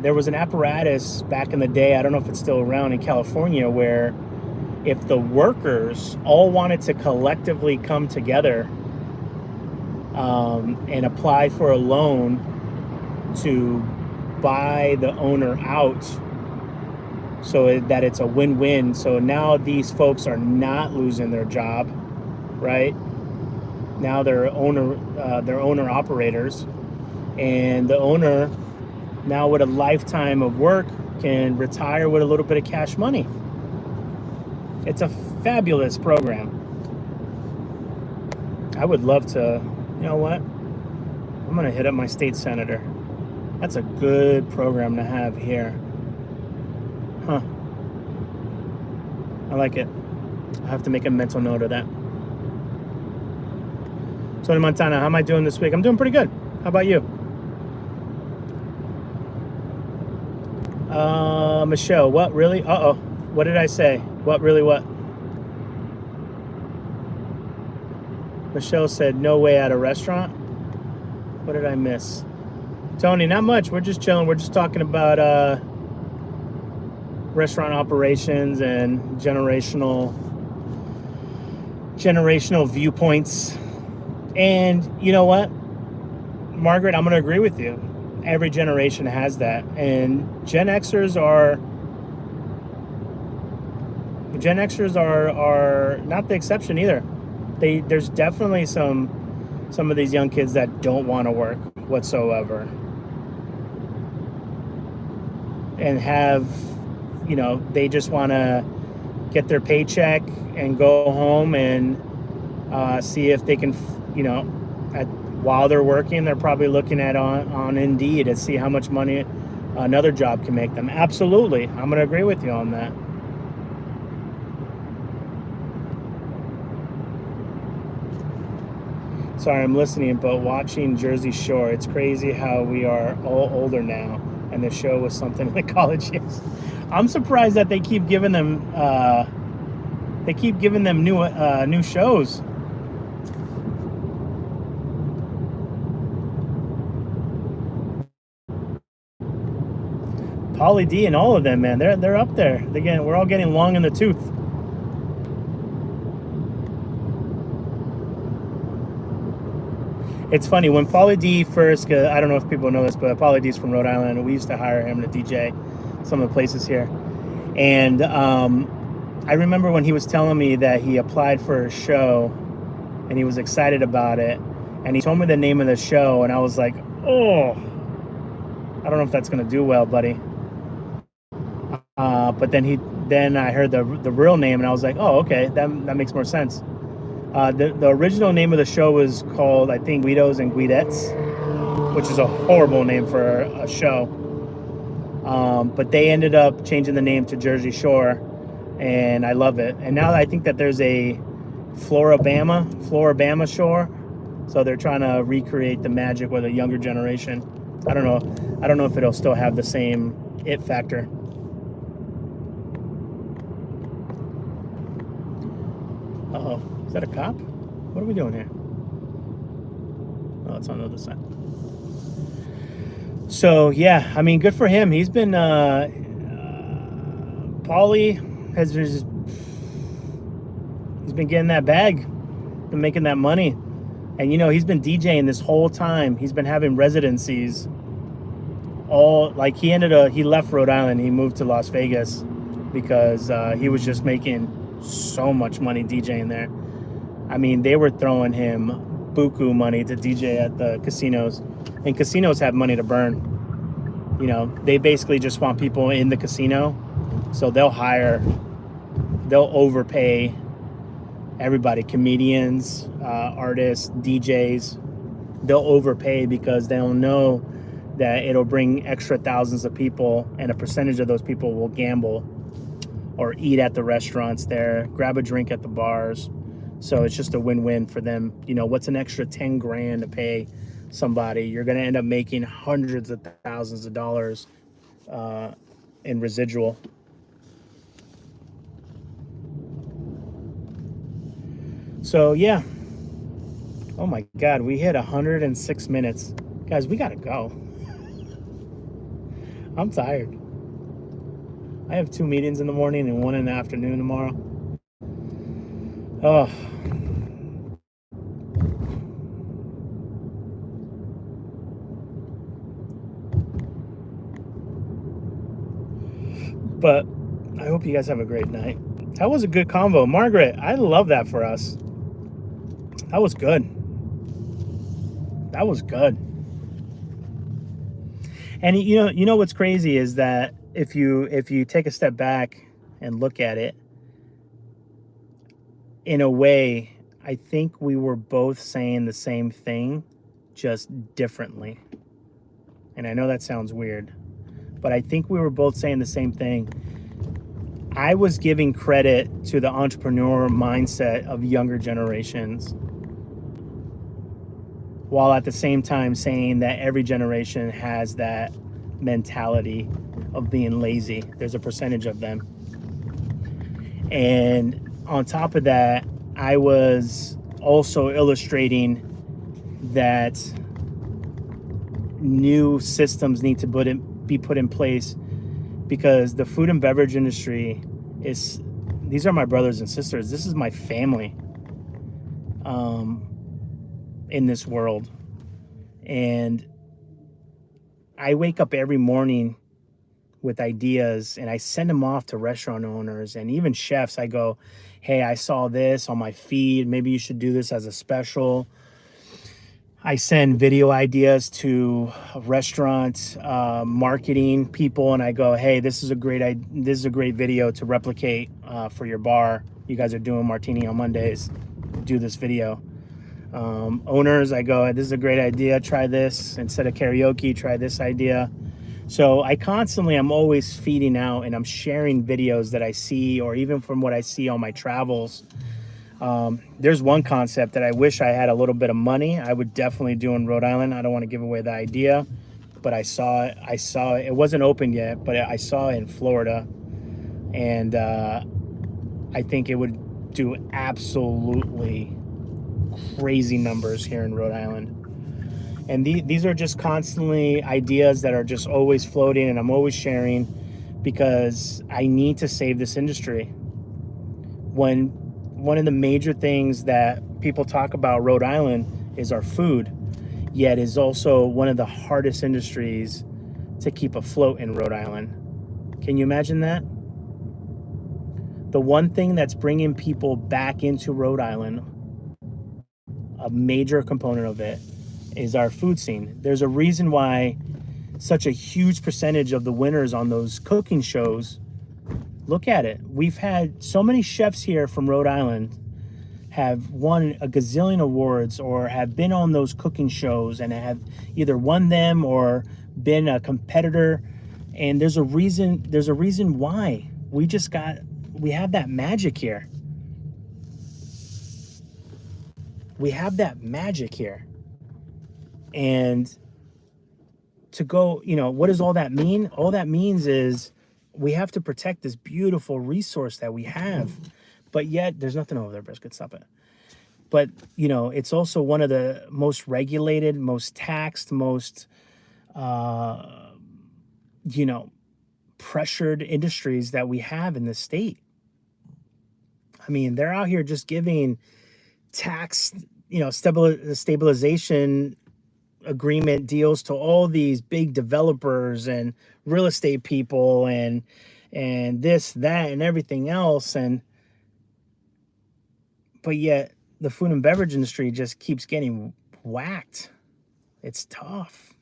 There was an apparatus back in the day, I don't know if it's still around in California, where if the workers all wanted to collectively come together and apply for a loan to buy the owner out, so that it's a win-win. So now these folks are not losing their job, right? Now they're owner operators, and the owner now with a lifetime of work can retire with a little bit of cash money. It's a fabulous program. I would love to, you know what? I'm gonna hit up my state senator. That's a good program to have here. Huh. I like it. I have to make a mental note of that. Tony Montana, how am I doing this week? I'm doing pretty good. How about you? Michelle, what, really? Uh-oh. What did I say? What, really, what? Michelle said, no way at a restaurant. What did I miss? Tony, not much. We're just chilling. We're just talking about restaurant operations and generational viewpoints. And you know what, Margaret, I'm going to agree with you. Every generation has that. And Gen Xers are not the exception either. There's definitely some of these young kids that don't want to work whatsoever, and have, you know, they just want to get their paycheck and go home and see if they can, you know, while they're working, they're probably looking at on Indeed to see how much money another job can make them. Absolutely. I'm going to agree with you on that. Sorry, I'm listening, but watching Jersey Shore, it's crazy how we are all older now, and the show was something like college years. I'm surprised that they keep giving them new shows. Pauly D and all of them, man, they're up there. We're all getting long in the tooth. It's funny, when Pauly D first, I don't know if people know this, but Pauly D's from Rhode Island, and we used to hire him to DJ some of the places here. And I remember when he was telling me that he applied for a show and he was excited about it, and he told me the name of the show, and I was like, oh, I don't know if that's going to do well, buddy. But then I heard the real name, and I was like, oh, okay, that makes more sense. The original name of the show was called, I think, Guidos and Guidettes, which is a horrible name for a show. But they ended up changing the name to Jersey Shore, and I love it. And now I think that there's a Floribama Shore, so they're trying to recreate the magic with a younger generation. I don't know. I don't know if it'll still have the same it factor. Uh-oh. Is that a cop? What are we doing here? Oh, it's on the other side. So, yeah, I mean, good for him. He's been, Paulie has just, he's been getting that bag, been making that money. And, you know, he's been DJing this whole time. He's been having residencies all, like, he left Rhode Island. He moved to Las Vegas because he was just making so much money DJing there. I mean, they were throwing him buku money to DJ at the casinos, and casinos have money to burn. You know, they basically just want people in the casino, so they'll overpay everybody, comedians, artists, DJs. They'll overpay because they'll know that it'll bring extra thousands of people, and a percentage of those people will gamble or eat at the restaurants there, grab a drink at the bars. So it's just a win-win for them. You know, what's an extra 10 grand to pay somebody? You're going to end up making hundreds of thousands of dollars in residual. So, yeah. Oh, my God. We hit 106 minutes. Guys, we got to go. I'm tired. I have 2 meetings in the morning and 1 in the afternoon tomorrow. Oh. But I hope you guys have a great night. That was a good convo. Margaret, I love that for us. That was good. That was good. And you know what's crazy is that if you take a step back and look at it, in a way, I think we were both saying the same thing, just differently. And I know that sounds weird, but I think we were both saying the same thing. I was giving credit to the entrepreneur mindset of younger generations, while at the same time saying that every generation has that mentality of being lazy. There's a percentage of them. And on top of that, I was also illustrating that new systems need to be put in place, because the food and beverage industry these are my brothers and sisters. This is my family in this world. And I wake up every morning with ideas, and I send them off to restaurant owners and even chefs. I go, hey, I saw this on my feed. Maybe you should do this as a special. I send video ideas to restaurant marketing people, and I go, hey, this is a great video to replicate for your bar. You guys are doing martini on Mondays. Do this video. Owners, I go, this is a great idea. Try this. Instead of karaoke, try this idea. So I'm always feeding out, and I'm sharing videos that I see, or even from what I see on my travels. There's one concept that I wish I had a little bit of money. I would definitely do in Rhode Island. I don't want to give away the idea, but I saw it. It wasn't open yet, but I saw it in Florida, and I think it would do absolutely crazy numbers here in Rhode Island. And these are just constantly ideas that are just always floating, and I'm always sharing, because I need to save this industry. One of the major things that people talk about Rhode Island is our food, yet is also one of the hardest industries to keep afloat in Rhode Island. Can you imagine that? The one thing that's bringing people back into Rhode Island, a major component of it, is our food scene. There's a reason why such a huge percentage of the winners on those cooking shows, look at it. We've had so many chefs here from Rhode Island have won a gazillion awards, or have been on those cooking shows and have either won them or been a competitor. And there's a reason why. We have that magic here. We have that magic here. And to go, what does all that mean? All that means is we have to protect this beautiful resource that we have, but yet there's nothing over there, Brisket, stop it. But, it's also one of the most regulated, most taxed, most, pressured industries that we have in the state. I mean, they're out here just giving tax, stabilization agreement deals to all these big developers and real estate people and this, that, and everything else. But yet the food and beverage industry just keeps getting whacked. It's tough.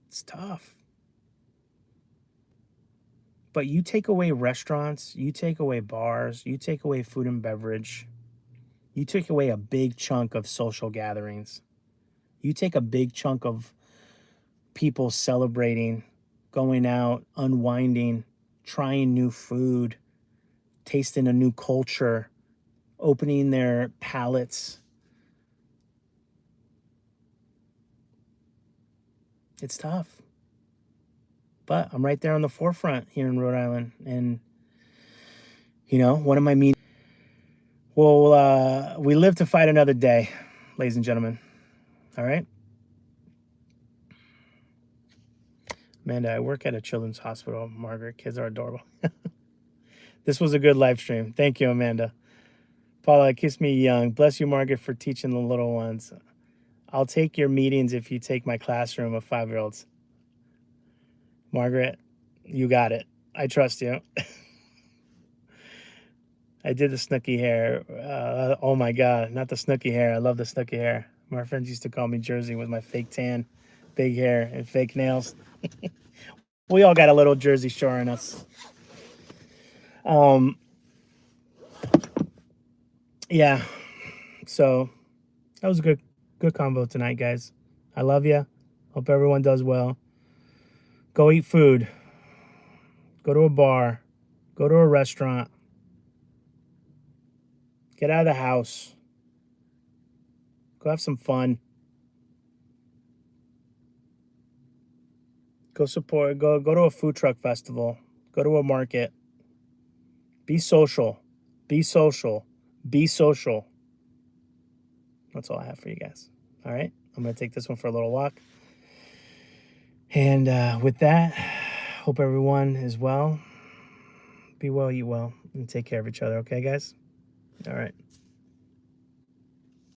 It's tough. But you take away restaurants, you take away bars, you take away food and beverage, you take away a big chunk of social gatherings. You take a big chunk of people celebrating, going out, unwinding, trying new food, tasting a new culture, opening their palates. It's tough. But I'm right there on the forefront here in Rhode Island. And, one of my meetings. Well, we live to fight another day, ladies and gentlemen. All right? Amanda, I work at a children's hospital. Margaret, kids are adorable. This was a good live stream. Thank you, Amanda. Paula, kiss me young. Bless you, Margaret, for teaching the little ones. I'll take your meetings if you take my classroom of 5-year-olds. Margaret, you got it. I trust you. I did the snooky hair. Oh my God, not the snooky hair. I love the snooky hair. My friends used to call me Jersey with my fake tan, big hair, and fake nails. We all got a little Jersey Shore in us. Yeah. So that was a good combo tonight, guys. I love you. Hope everyone does well. Go eat food. Go to a bar. Go to a restaurant. Get out of the house. Go have some fun. Go support. Go to a food truck festival. Go to a market. Be social. Be social. Be social. That's all I have for you guys. All right. I'm going to take this one for a little walk. And with that, hope everyone is well. Be well, eat well, and take care of each other. Okay, guys? All right.